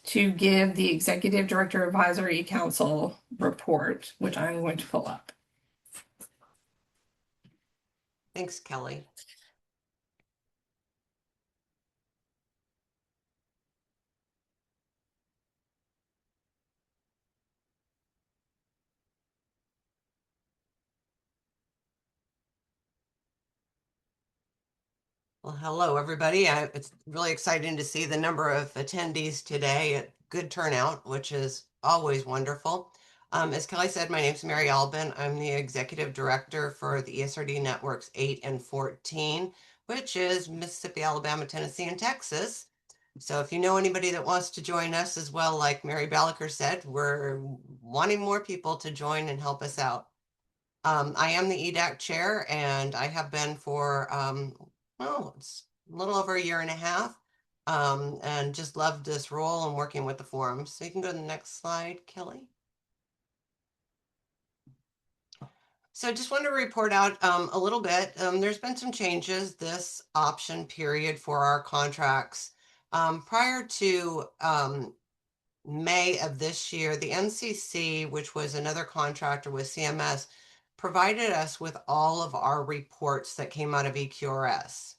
to give the Executive Director Advisory Council report, which I'm going to pull up. Thanks, Kelly. Well, hello, everybody. It's really exciting to see the number of attendees today. Good turnout, which is always wonderful. As Kelly said, my name is Mary Albin. I'm the Executive Director for the ESRD Networks 8 and 14, which is Mississippi, Alabama, Tennessee, and Texas. So if you know anybody that wants to join us as well, like Mary Ballaker said, we're wanting more people to join and help us out. I am the EDAC chair, and I have been for, it's a little over a year and a half, and just loved this role and working with the forum. So you can go to the next slide, Kelly. So I just want to report out a little bit. There's been some changes this option period for our contracts. Prior to May of this year, the NCC, which was another contractor with CMS, provided us with all of our reports that came out of EQRS.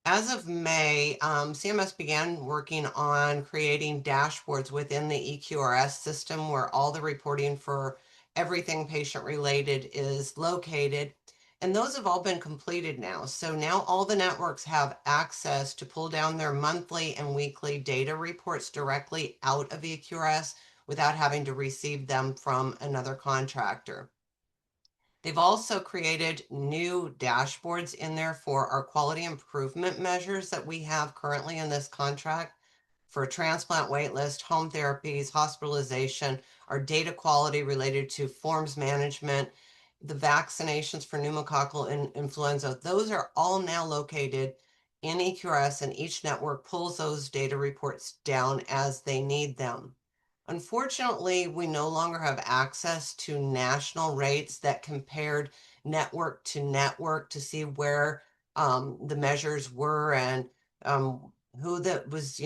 As of May, CMS began working on creating dashboards within the EQRS system where all the reporting for everything patient related is located. And those have all been completed now. So now all the networks have access to pull down their monthly and weekly data reports directly out of EQRS without having to receive them from another contractor. They've also created new dashboards in there for our quality improvement measures that we have currently in this contract for transplant waitlist, home therapies, hospitalization, our data quality related to forms management, the vaccinations for pneumococcal influenza. Those are all now located in EQRS, and each network pulls those data reports down as they need them. Unfortunately, we no longer have access to national rates that compared network to network to see where the measures were and who that was,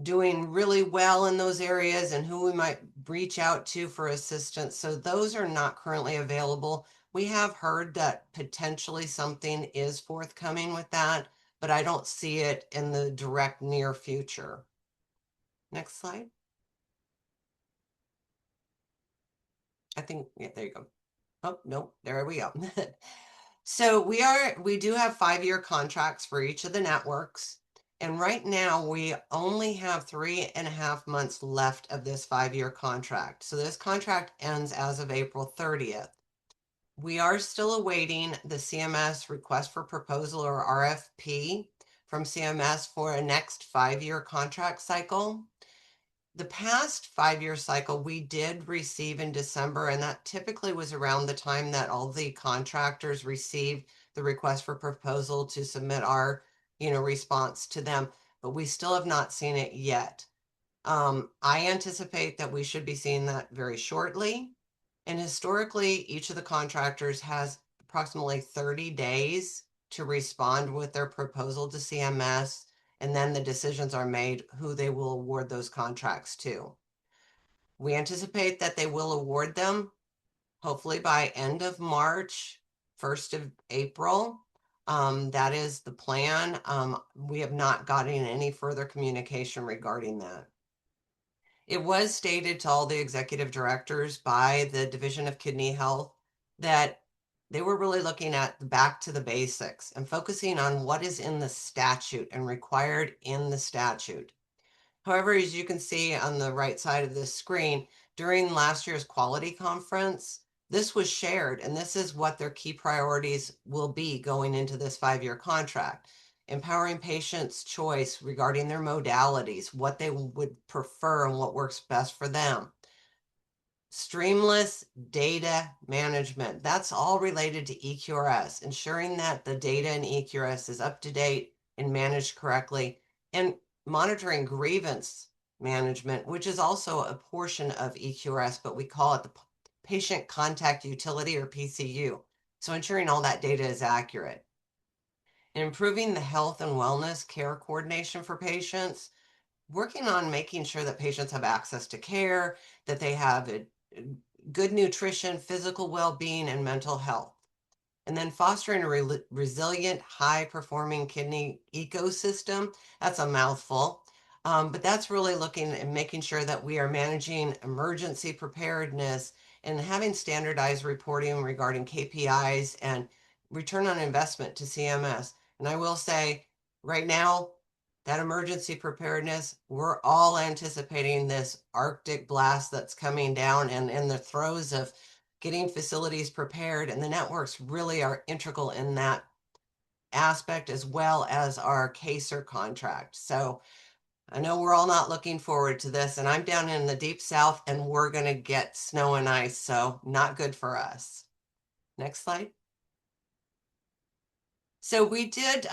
doing really well in those areas and who we might reach out to for assistance. So those are not currently available. We have heard that potentially something is forthcoming with that, but I don't see it in the direct near future. Next slide. I think, yeah, there you go. Oh, no, there we go. So we do have 5-year contracts for each of the networks. And right now we only have 3.5 months left of this 5-year contract. So this contract ends as of April 30th. We are still awaiting the CMS request for proposal, or RFP, from CMS for a next 5-year contract cycle. the past 5-year cycle, we did receive in December, and that typically was around the time that all the contractors received the request for proposal to submit our, response to them, but we still have not seen it yet. I anticipate that we should be seeing that very shortly. And historically, each of the contractors has approximately 30 days to respond with their proposal to CMS, and then the decisions are made who they will award those contracts to. We anticipate that they will award them hopefully by end of March, 1st of April. That is the plan. We have not gotten any further communication regarding that. It was stated to all the executive directors by the Division of Kidney Health that they were really looking at back to the basics and focusing on what is in the statute and required in the statute. However, as you can see on the right side of this screen, during last year's quality conference, this was shared, and this is what their key priorities will be going into this 5-year contract. Empowering patients' choice regarding their modalities, what they would prefer and what works best for them. Streamless data management, that's all related to EQRS, ensuring that the data in EQRS is up to date and managed correctly, and monitoring grievance management, which is also a portion of EQRS, but we call it the Patient Contact Utility, or PCU. So ensuring all that data is accurate. Improving the health and wellness care coordination for patients, working on making sure that patients have access to care, that they have good nutrition, physical well-being, and mental health. And then fostering a resilient, high-performing kidney ecosystem. That's a mouthful. But that's really looking and making sure that we are managing emergency preparedness and having standardized reporting regarding KPIs and return on investment to CMS. And I will say, right now, that emergency preparedness, we're all anticipating this Arctic blast that's coming down, and in the throes of getting facilities prepared, and the networks really are integral in that aspect, as well as our CASER contract. So I know we're all not looking forward to this, and I'm down in the deep south, and we're going to get snow and ice, so not good for us. Next slide. So we did,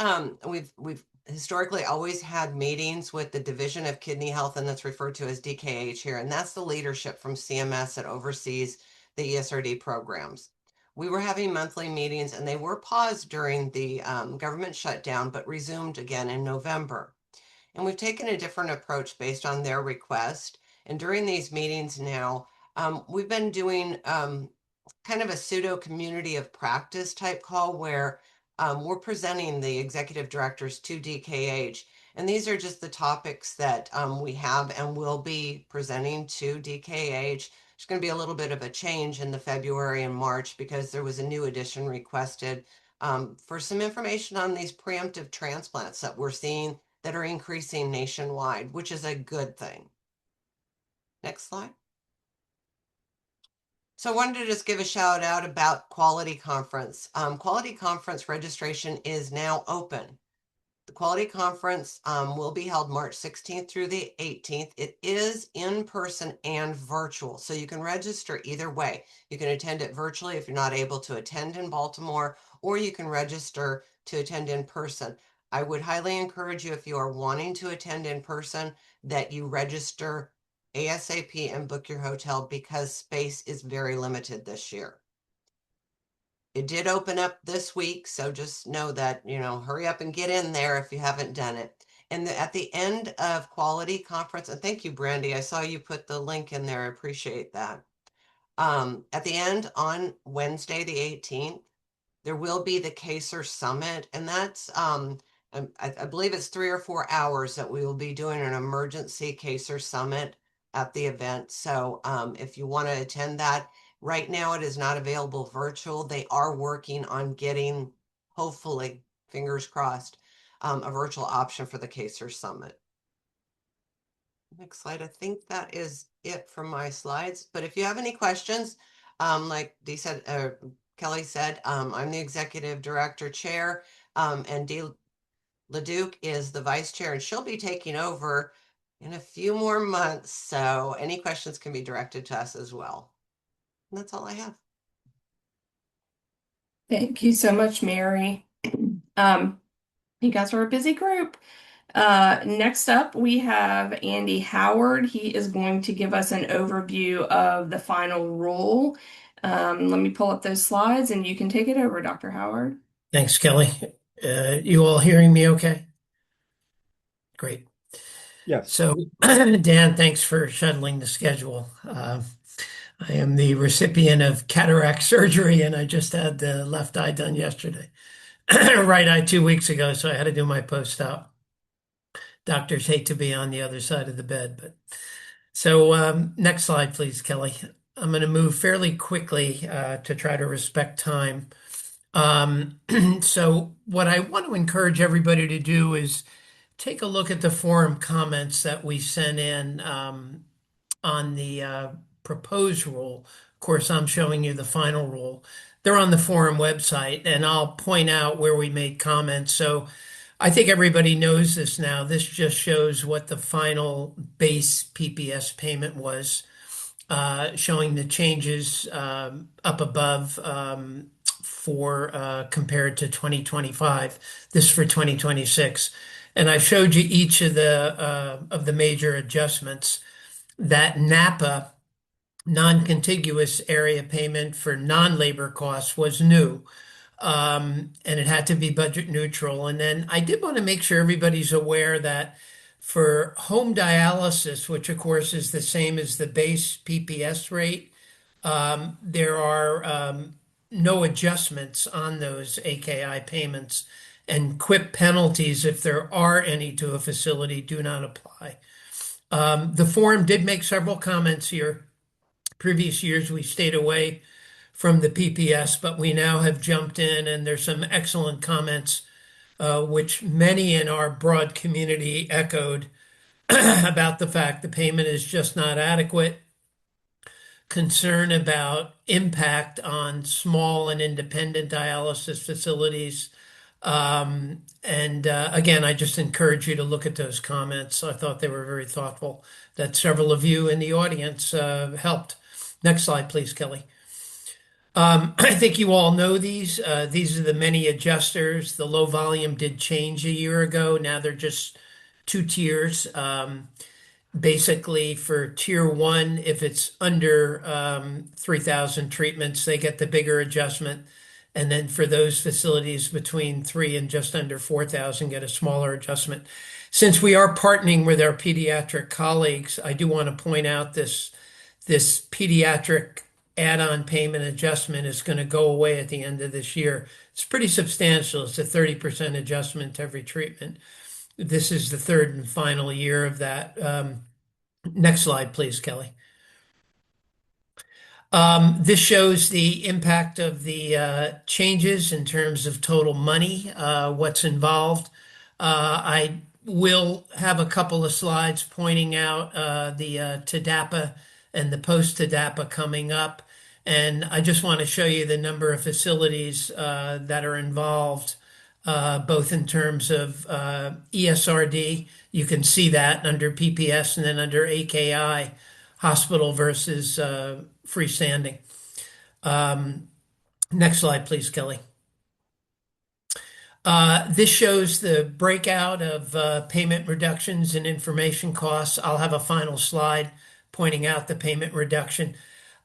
we've historically always had meetings with the Division of Kidney Health, and that's referred to as DKH here, and that's the leadership from CMS that oversees the ESRD programs. We were having monthly meetings, and they were paused during the government shutdown, but resumed again in November. And we've taken a different approach based on their request. And during these meetings now, we've been doing kind of a pseudo community of practice type call where we're presenting the executive directors to DKH. And these are just the topics that we have and will be presenting to DKH. There's going to be a little bit of a change in the February and March because there was a new edition requested for some information on these preemptive transplants that we're seeing that are increasing nationwide, which is a good thing. Next slide. So I wanted to just give a shout out about Quality Conference. Quality Conference registration is now open. The Quality Conference will be held March 16th through the 18th. It is in person and virtual, so you can register either way. You can attend it virtually if you're not able to attend in Baltimore, or you can register to attend in person. I would highly encourage you, if you are wanting to attend in person, that you register ASAP and book your hotel because space is very limited this year. It did open up this week, so just know that, hurry up and get in there if you haven't done it. And at the end of Quality Conference, and thank you, Brandy, I saw you put the link in there. I appreciate that. At the end on Wednesday, the 18th, there will be the CASER Summit, and that's, I believe it's 3 or 4 hours that we will be doing an emergency CASER Summit at the event. So if you want to attend that, right now it is not available virtual. They are working on getting, hopefully, fingers crossed, a virtual option for the CASER Summit. Next slide. I think that is it for my slides. But if you have any questions, like Dee said, Kelly said, I'm the executive director chair, and Dee LeDuc is the vice chair, and she'll be taking over in a few more months. So any questions can be directed to us as well. And that's all I have. Thank you so much, Mary. You guys are a busy group. Next up, we have Andy Howard. He is going to give us an overview of the final rule. Let me pull up those slides and you can take it over, Dr. Howard. Thanks, Kelly. You all hearing me okay? Great. Yes. So, Dan, thanks for shuttling the schedule. I am the recipient of cataract surgery, and I just had the left eye done yesterday. Right eye 2 weeks ago, so I had to do my post-op. Doctors hate to be on the other side of the bed, but so next slide, please, Kelly. I'm going to move fairly quickly to try to respect time. So what I want to encourage everybody to do is take a look at the forum comments that we sent in on the proposed rule. Of course, I'm showing you the final rule. They're on the forum website, and I'll point out where we made comments. So I think everybody knows this now. This just shows what the final base PPS payment was, showing the changes up above for compared to 2025. This for 2026. And I showed you each of the major adjustments. That NAPA, non-contiguous area payment for non-labor costs, was new. And it had to be budget neutral. And then I did want to make sure everybody's aware that for home dialysis, which of course is the same as the base PPS rate, there are no adjustments on those AKI payments, and QIP penalties, if there are any to a facility, do not apply. The forum did make several comments here. Previous years, we stayed away from the PPS, but we now have jumped in, and there's some excellent comments, which many in our broad community echoed about the fact the payment is just not adequate, concern about impact on small and independent dialysis facilities. Again, I just encourage you to look at those comments. I thought they were very thoughtful, that several of you in the audience helped. Next slide, please, Kelly. I think you all know these. These are the many adjusters. The low volume did change a year ago. Now they're just 2 tiers. Basically, for tier 1, if it's under 3,000 treatments, they get the bigger adjustment. And then for those facilities between 3 and just under 4,000, get a smaller adjustment. Since we are partnering with our pediatric colleagues, I do want to point out this pediatric add-on payment adjustment is going to go away at the end of this year. It's pretty substantial. It's a 30% adjustment to every treatment. This is the 3rd and final year of that. Next slide, please, Kelly. This shows the impact of the changes in terms of total money, what's involved. I will have a couple of slides pointing out the TDAPA and the post-TDAPA coming up. And I just want to show you the number of facilities that are involved, both in terms of ESRD. You can see that under PPS, and then under AKI, hospital versus freestanding. Next slide, please, Kelly. This shows the breakout of payment reductions and information costs. I'll have a final slide pointing out the payment reduction.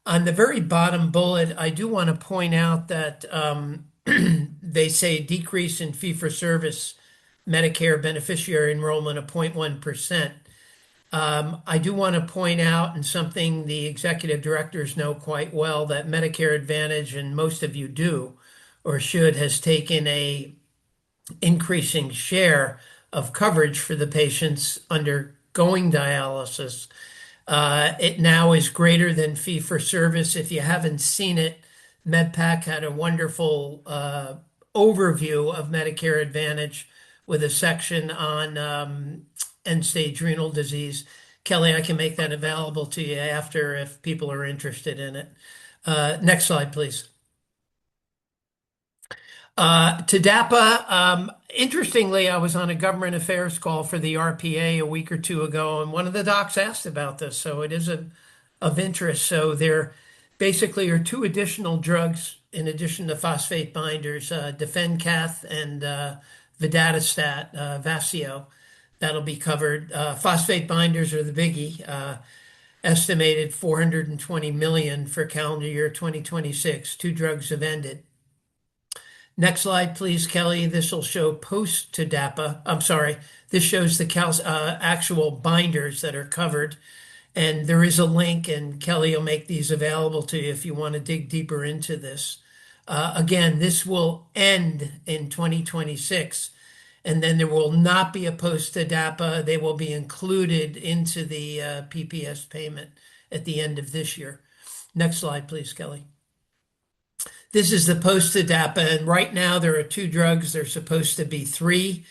On the very bottom bullet, I do want to point out that they say decrease in fee-for-service Medicare beneficiary enrollment of 0.1%. I do want to point out, and something the executive directors know quite well, that Medicare Advantage, and most of you do or should, has taken a increasing share of coverage for the patients undergoing dialysis. It now is greater than fee-for-service. If you haven't seen it, MedPAC had a wonderful overview of Medicare Advantage with a section on end-stage renal disease. Kelly, I can make that available to you after if people are interested in it. Next slide, please. TDAPA, interestingly, I was on a government affairs call for the RPA a week or two ago, and one of the docs asked about this, so it is of interest. So there basically are two additional drugs in addition to phosphate binders, DefenCath and Vidatastat, Vafseo, that'll be covered. Phosphate binders are the biggie, estimated 420 million for calendar year 2026. Two drugs have ended. Next slide, please, Kelly. This will show post-TDAPA. I'm sorry, this shows the actual binders that are covered. And there is a link, and Kelly will make these available to you if you want to dig deeper into this. Again, this will end in 2026, and then there will not be a post-TDAPA. They will be included into the PPS payment at the end of this year. Next slide, please, Kelly. This is the post-TDAPA, and right now there are two drugs. There's supposed to be three.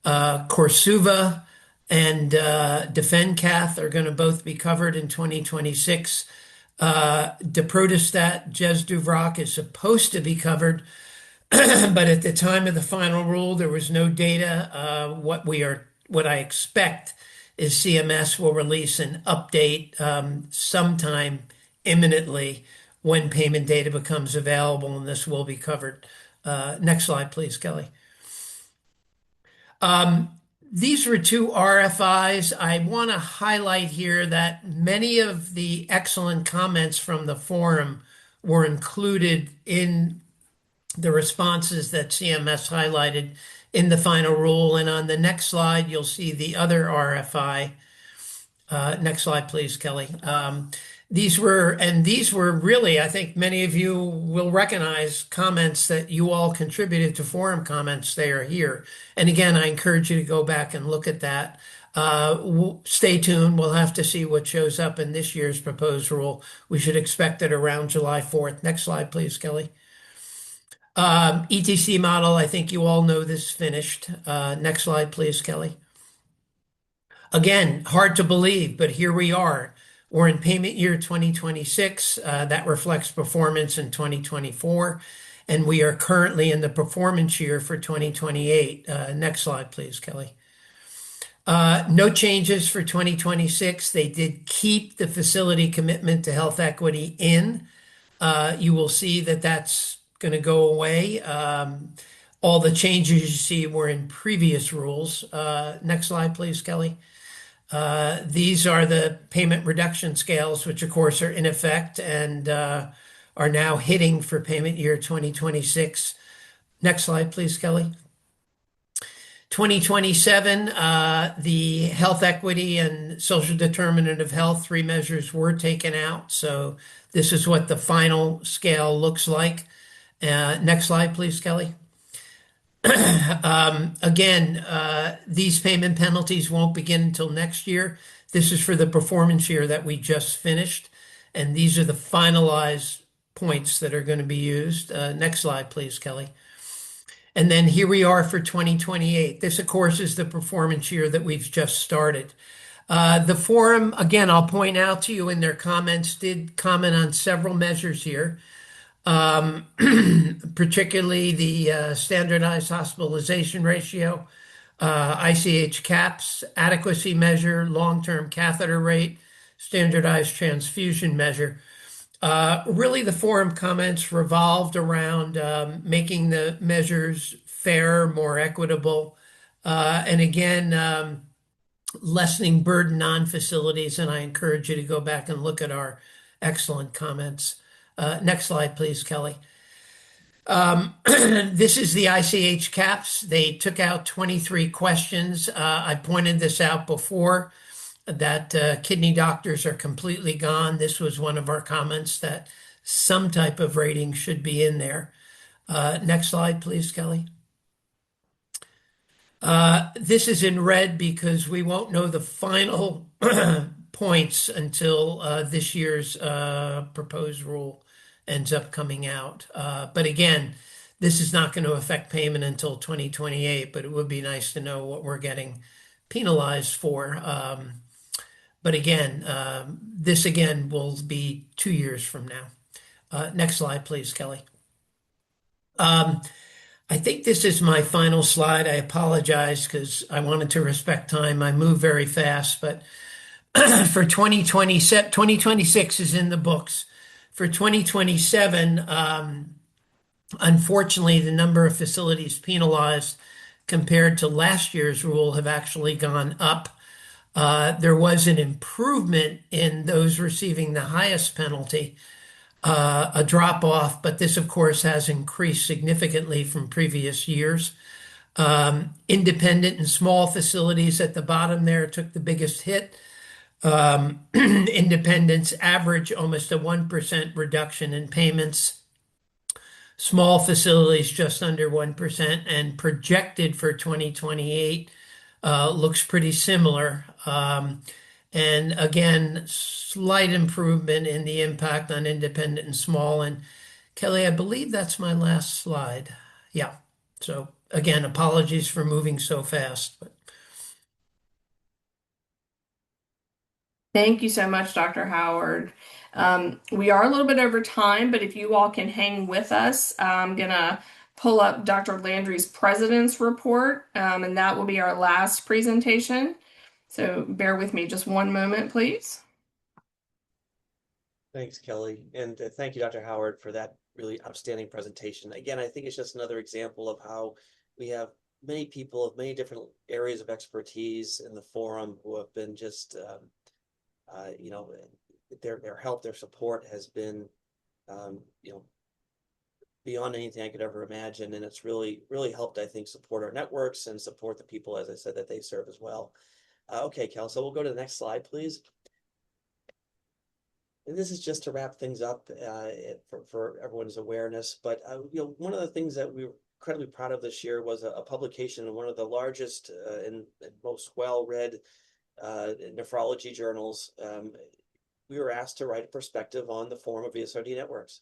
Korsuva and DefenCath are going to both be covered in 2026. Daprodustat, Jesduvroq is supposed to be covered, but at the time of the final rule, there was no data. What I expect is CMS will release an update sometime imminently when payment data becomes available, and this will be covered. Next slide, please, Kelly. These were two RFIs. I want to highlight here that many of the excellent comments from the forum were included in the responses that CMS highlighted in the final rule. And on the next slide, you'll see the other RFI. Next slide, please, Kelly. These were really, I think many of you will recognize comments that you all contributed to forum comments. They are here. And again, I encourage you to go back and look at that. Stay tuned. We'll have to see what shows up in this year's proposed rule. We should expect it around July 4th. Next slide, please, Kelly. ETC model, I think you all know this finished. Next slide, please, Kelly. Again, hard to believe, but here we are. We're in payment year 2026. That reflects performance in 2024. And we are currently in the performance year for 2028. Next slide, please, Kelly. No changes for 2026. They did keep the facility commitment to health equity in. You will see that that's going to go away. All the changes you see were in previous rules. Next slide, please, Kelly. These are the payment reduction scales, which of course are in effect and are now hitting for payment year 2026. Next slide, please, Kelly. 2027, the health equity and social determinant of health, three measures were taken out. So this is what the final scale looks like. Next slide, please, Kelly. Again, these payment penalties won't begin until next year. This is for the performance year that we just finished, and these are the finalized points that are going to be used. Next slide, please, Kelly. And then here we are for 2028. This, of course, is the performance year that we've just started. The forum, again, I'll point out to you in their comments, did comment on several measures here. Particularly the standardized hospitalization ratio, ICH caps, adequacy measure, long-term catheter rate, standardized transfusion measure. Really, the forum comments revolved around making the measures fair, more equitable, and again, lessening burden on facilities. And I encourage you to go back and look at our excellent comments. Next slide, please, Kelly. This is the ICH caps. They took out 23 questions. I pointed this out before that kidney doctors are completely gone. This was one of our comments that some type of rating should be in there. Next slide, please, Kelly. This is in red because we won't know the final points until this year's proposed rule ends up coming out. But again, this is not going to affect payment until 2028, but it would be nice to know what we're getting penalized for. But again, this again will be 2 years from now. Next slide, please, Kelly. I think this is my final slide. I apologize because I wanted to respect time. I move very fast, but for 2027, 2026 is in the books. For 2027, unfortunately, the number of facilities penalized compared to last year's rule have actually gone up. There was an improvement in those receiving the highest penalty, a drop off, but this, of course, has increased significantly from previous years. Independent and small facilities at the bottom there took the biggest hit. Independents average almost a 1% reduction in payments. Small facilities just under 1%, and projected for 2028 looks pretty similar. And again, slight improvement in the impact on independent and small. And Kelly, I believe that's my last slide. Yeah. So again, apologies for moving so fast. But Thank you so much, Dr. Howard. We are a little bit over time, but if you all can hang with us, I'm going to pull up Dr. Landry's President's Report, and that will be our last presentation. So bear with me just one moment, please. Thanks, Kelly. And thank you, Dr. Howard, for that really outstanding presentation. Again, I think it's just another example of how we have many people of many different areas of expertise in the forum who have been just, you know, their help, their support has been, you know, beyond anything I could ever imagine. And it's really, really helped, I think, support our networks and support the people, as I said, that they serve as well. Okay, Kel, so we'll go to the next slide, please. And this is just to wrap things up for everyone's awareness. But you know, one of the things that we were incredibly proud of this year was a publication in one of the largest and most well-read nephrology journals. We were asked to write a perspective on the Forum of ESRD networks,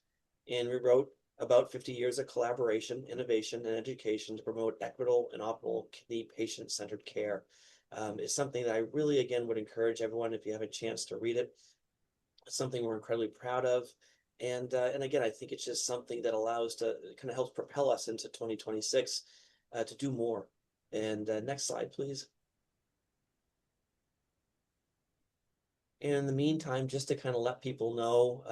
and we wrote about 50 years of collaboration, innovation, and education to promote equitable and optimal kidney patient-centered care. It's something that I really, again, would encourage everyone, if you have a chance to read it. It's something we're incredibly proud of. And again, I think it's just something that allows to kind of helps propel us into 2026 to do more. And next slide, please. And in the meantime, just to kind of let people know,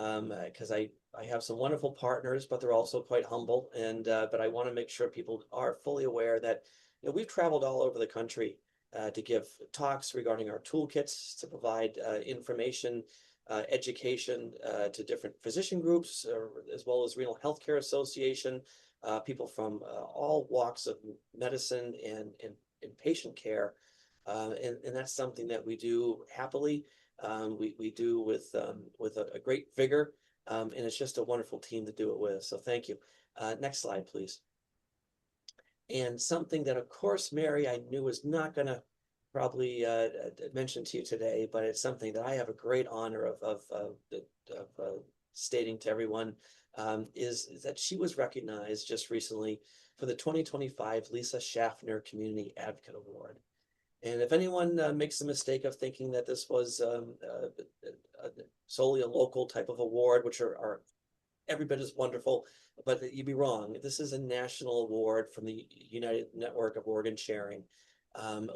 because I have some wonderful partners, but they're also quite humble. And but I want to make sure people are fully aware that, you know, we've traveled all over the country to give talks regarding our toolkits, to provide information, education to different physician groups, as well as Renal Healthcare Association, people from all walks of medicine and patient care. And that's something that we do happily. We do with a great vigor, and it's just a wonderful team to do it with. So thank you. Next slide, please. And something that, of course, Mary, I knew was not going to probably mention to you today, but it's something that I have a great honor of stating to everyone, is that she was recognized just recently for the 2025 Lisa Schaffner Community Advocate Award. And if anyone makes the mistake of thinking that this was solely a local type of award, which are every bit as wonderful, but you'd be wrong. This is a national award from the United Network of Organ Sharing,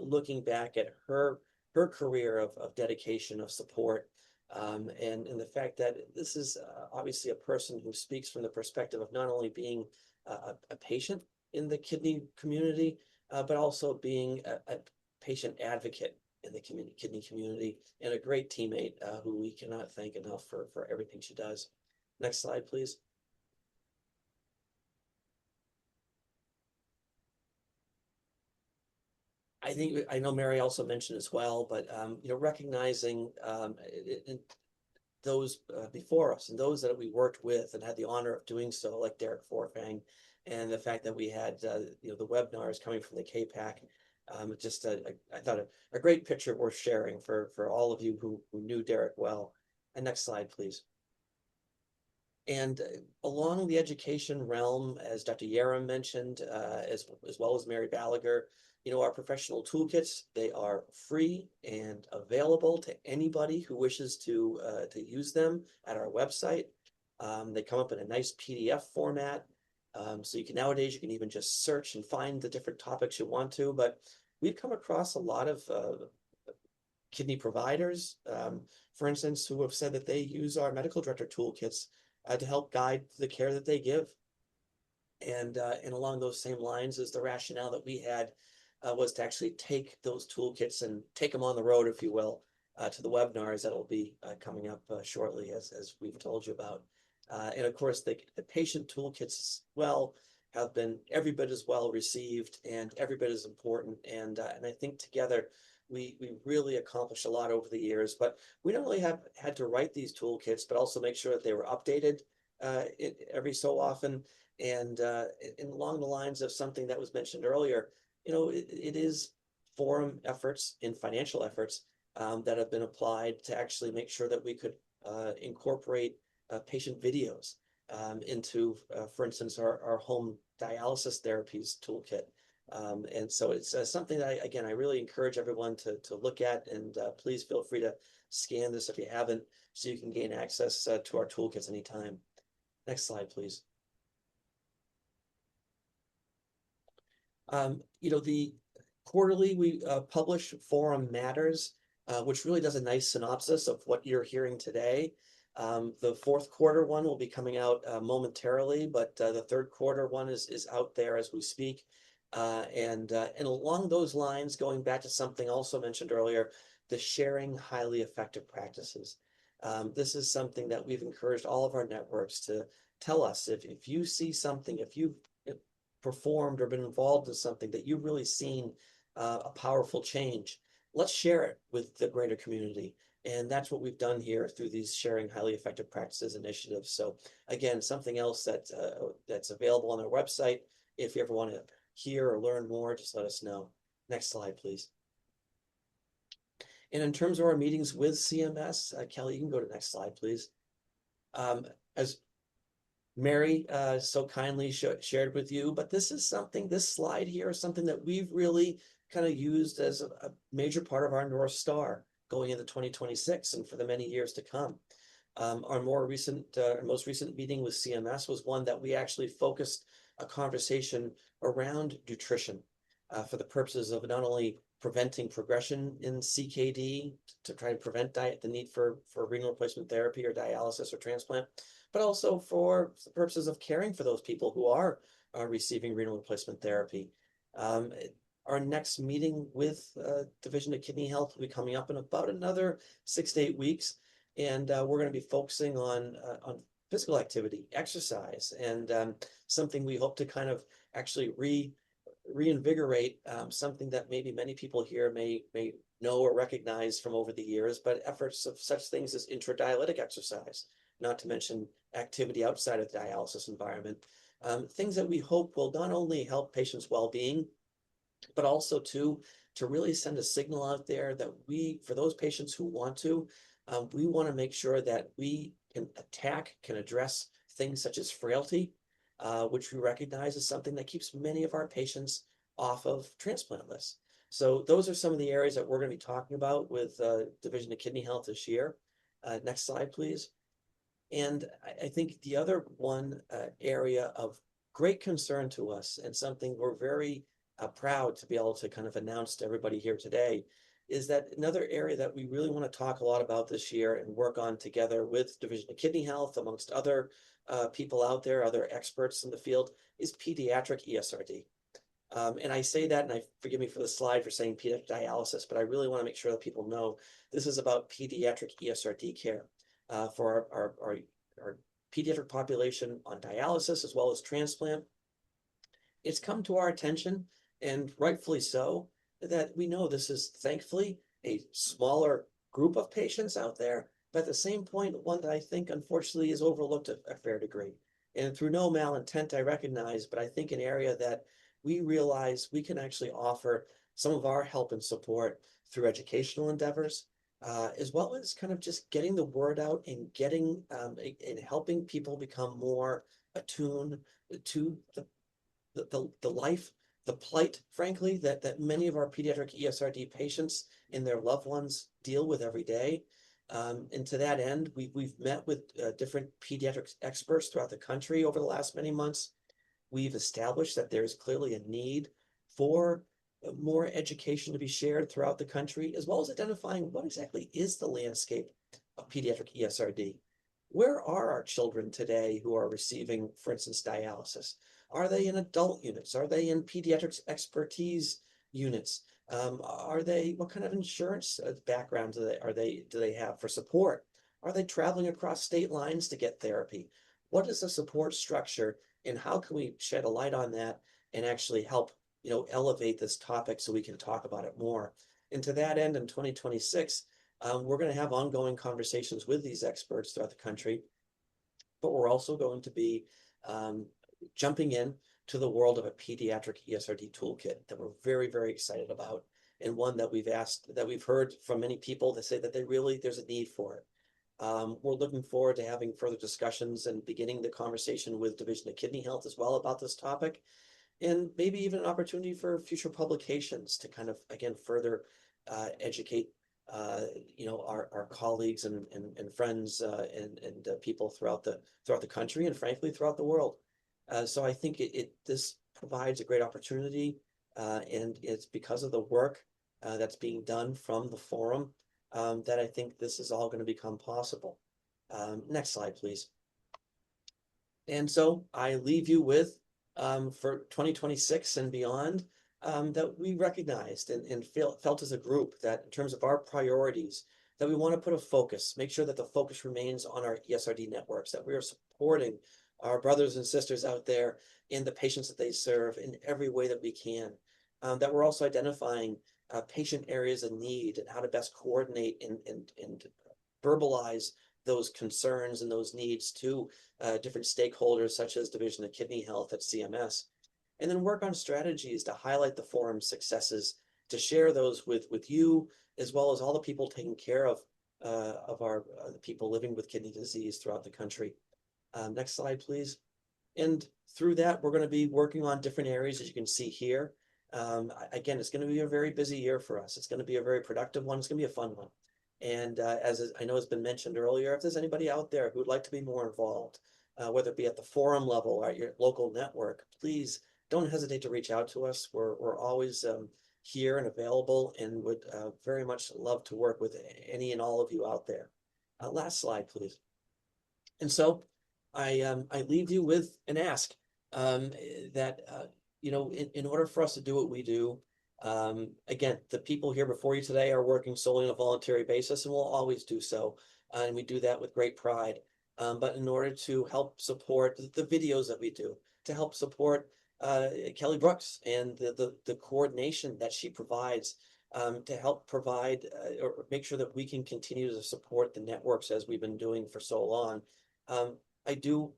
looking back at her career of dedication, of support, and the fact that this is obviously a person who speaks from the perspective of not only being a patient in the kidney community, but also being a patient advocate in the kidney community, and a great teammate who we cannot thank enough for everything she does. Next slide, please. I know Mary also mentioned as well, but you know, recognizing those before us and those that we worked with and had the honor of doing so, like Derek Forfang, and the fact that we had you know, the webinars coming from the KPAC. Just I thought a great picture worth sharing for all of you who knew Derek well. And next slide, please. And along the education realm, as Dr. Yaram mentioned, as well as Mary Balaguer, you know, our professional toolkits, they are free and available to anybody who wishes to use them at our website. They come up in a nice PDF format. So nowadays you can even just search and find the different topics you want to, but we've come across a lot of kidney providers, for instance, who have said that they use our medical director toolkits to help guide the care that they give. And along those same lines is the rationale that we had was to actually take those toolkits and take them on the road, if you will, to the webinars that will be coming up shortly, as we've told you about. And of course, the patient toolkits as well have been every bit as well received and every bit as important. And I think together we really accomplished a lot over the years. But we not only have had to write these toolkits, but also make sure that they were updated every so often. And along the lines of something that was mentioned earlier, it is forum efforts and financial efforts that have been applied to actually make sure that we could incorporate patient videos into, for instance, our home dialysis therapies toolkit. And so it's something that, again, I really encourage everyone to look at, and please feel free to scan this if you haven't, so you can gain access to our toolkits anytime. Next slide, please. The quarterly we publish Forum Matters, which really does a nice synopsis of what you're hearing today. The fourth quarter one will be coming out momentarily, but the third quarter one is out there as we speak. And along those lines, going back to something also mentioned earlier, the sharing highly effective practices. This is something that we've encouraged all of our networks to tell us if you see something, if you've performed or been involved in something that you've really seen a powerful change, let's share it with the greater community. And that's what we've done here through these sharing highly effective practices initiatives. So again, something else that's available on our website. If you ever want to hear or learn more, just let us know. Next slide, please. And in terms of our meetings with CMS, Kelly, you can go to the next slide, please. As Mary so kindly shared with you, but this slide here is something that we've really kind of used as a major part of our North Star going into 2026 and for the many years to come. Our most recent meeting with CMS was one that we actually focused a conversation around nutrition for the purposes of not only preventing progression in CKD to try to prevent the need for renal replacement therapy or dialysis or transplant, but also for the purposes of caring for those people who are receiving renal replacement therapy. Our next meeting with Division of Kidney Health will be coming up in about another 6 to 8 weeks, and we're going to be focusing on physical activity, exercise, and something we hope to kind of actually reinvigorate, something that maybe many people here may know or recognize from over the years, but efforts of such things as intradialytic exercise, not to mention activity outside of the dialysis environment, things that we hope will not only help patients' well-being, but also to really send a signal out there that for those patients who want to, we want to make sure that we can address things such as frailty, which we recognize is something that keeps many of our patients off of transplant lists. So those are some of the areas that we're going to be talking about with Division of Kidney Health this year. Next slide, please. And I think the other one area of great concern to us, and something we're very proud to be able to kind of announce to everybody here today, is that another area that we really want to talk a lot about this year and work on together with Division of Kidney Health, amongst other people out there, other experts in the field, is pediatric ESRD. And I say that, and forgive me for the slide for saying pediatric dialysis, but I really want to make sure that people know this is about pediatric ESRD care for our pediatric population on dialysis as well as transplant. It's come to our attention, and rightfully so, that we know this is thankfully a smaller group of patients out there, but at the same point, one that I think unfortunately is overlooked a fair degree. And through no malintent, I recognize, but I think an area that we realize we can actually offer some of our help and support through educational endeavors, as well as kind of just getting the word out and getting and helping people become more attuned to the life, the plight, frankly, that many of our pediatric ESRD patients and their loved ones deal with every day. And to that end, we've met with different pediatric experts throughout the country over the last many months. we've established that there's clearly a need for more education to be shared throughout the country, as well as identifying what exactly is the landscape of pediatric ESRD. Where are our children today who are receiving, for instance, dialysis? Are they in adult units? Are they in pediatrics expertise units? What kind of insurance background do they have for support? Are they traveling across state lines to get therapy? What is the support structure, and how can we shed a light on that and actually help, elevate this topic so we can talk about it more? And to that end, in 2026, we're going to have ongoing conversations with these experts throughout the country, but we're also going to be jumping in to the world of a pediatric ESRD toolkit that we're very, very excited about, and one that we've heard from many people that say that there's a need for it. We're looking forward to having further discussions and beginning the conversation with Division of Kidney Health as well about this topic, and maybe even an opportunity for future publications to kind of, again, further educate our colleagues and friends and people throughout the country, and frankly throughout the world. So I think this provides a great opportunity, and it's because of the work that's being done from the forum that I think this is all going to become possible. Next slide, please. And so I leave you with, for 2026 and beyond, that we recognized and felt as a group that in terms of our priorities, that we want to put a focus, make sure that the focus remains on our ESRD networks, that we are supporting our brothers and sisters out there and the patients that they serve in every way that we can, that we're also identifying patient areas of need and how to best coordinate and verbalize those concerns and those needs to different stakeholders, such as Division of Kidney Health at CMS, and then work on strategies to highlight the forum's successes, to share those with you, as well as all the people taking care of our the people living with kidney disease throughout the country. Next slide, please. And through that, we're going to be working on different areas, as you can see here. Again, it's going to be a very busy year for us. It's going to be a very productive one. It's going to be a fun one. And as I know has been mentioned earlier, if there's anybody out there who would like to be more involved, whether it be at the forum level or at your local network, please don't hesitate to reach out to us. We're always here and available, and would very much love to work with any and all of you out there. Last slide, please. And so I leave you with an ask that in order for us to do what we do, again, the people here before you today are working solely on a voluntary basis, and will always do so, and we do that with great pride. But in order to help support the videos that we do, to help support Kelly Brooks and the coordination that she provides, to help provide or make sure that we can continue to support the networks as we've been doing for so long, I do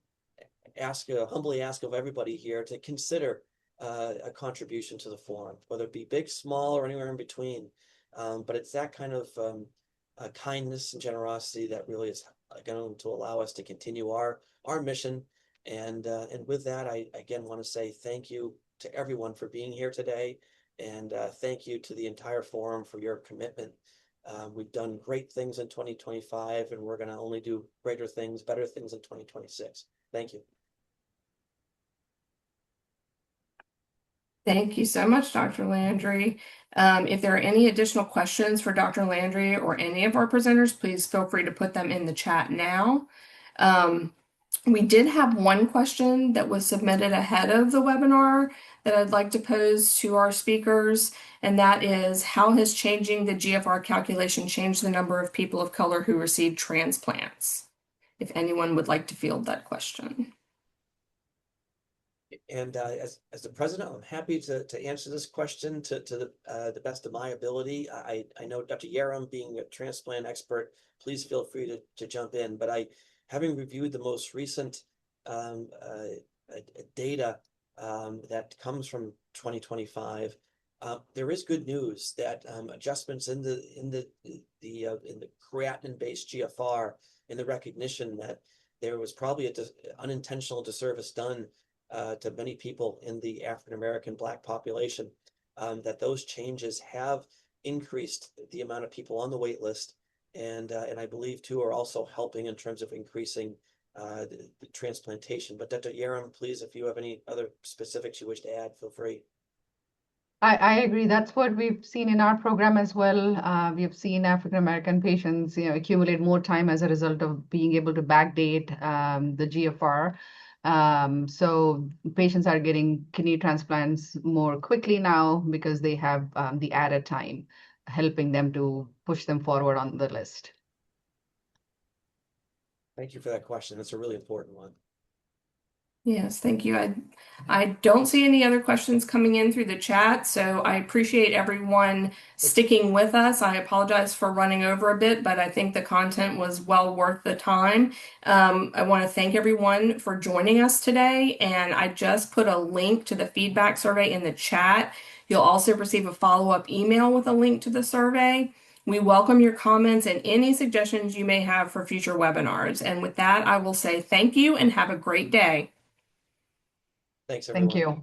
humbly ask of everybody here to consider a contribution to the forum, whether it be big, small, or anywhere in between. But it's that kind of kindness and generosity that really is going to allow us to continue our mission. And with that, I again want to say thank you to everyone for being here today, and thank you to the entire forum for your commitment. We've done great things in 2025, and we're going to only do greater things, better things in 2026. Thank you. Thank you so much, Dr. Landry. If there are any additional questions for Dr. Landry or any of our presenters, please feel free to put them in the chat now. We did have one question that was submitted ahead of the webinar that I'd like to pose to our speakers, and that is, how has changing the GFR calculation changed the number of people of color who receive transplants? If anyone would like to field that question. And as the president, I'm happy to answer this question to the best of my ability. I know Dr. Yaram, being a transplant expert, please feel free to jump in. But having reviewed the most recent data that comes from 2025, there is good news that adjustments in the creatinine-based GFR, in the recognition that there was probably an unintentional disservice done to many people in the African-American Black population, that those changes have increased the amount of people on the wait list, and I believe too are also helping in terms of increasing the transplantation. But Dr. Yaron, please, if you have any other specifics you wish to add, feel free. I agree. That's what we've seen in our program as well. We have seen African American patients, accumulate more time as a result of being able to backdate the GFR. So patients are getting kidney transplants more quickly now because they have the added time, helping them to push them forward on the list. Thank you for that question. That's a really important one. Yes, thank you. I don't see any other questions coming in through the chat, so I appreciate everyone sticking with us. I apologize for running over a bit, but I think the content was well worth the time. I want to thank everyone for joining us today, and I just put a link to the feedback survey in the chat. You'll also receive a follow-up email with a link to the survey. We welcome your comments and any suggestions you may have for future webinars. And with that, I will say thank you and have a great day. Thanks, everyone. Thank you.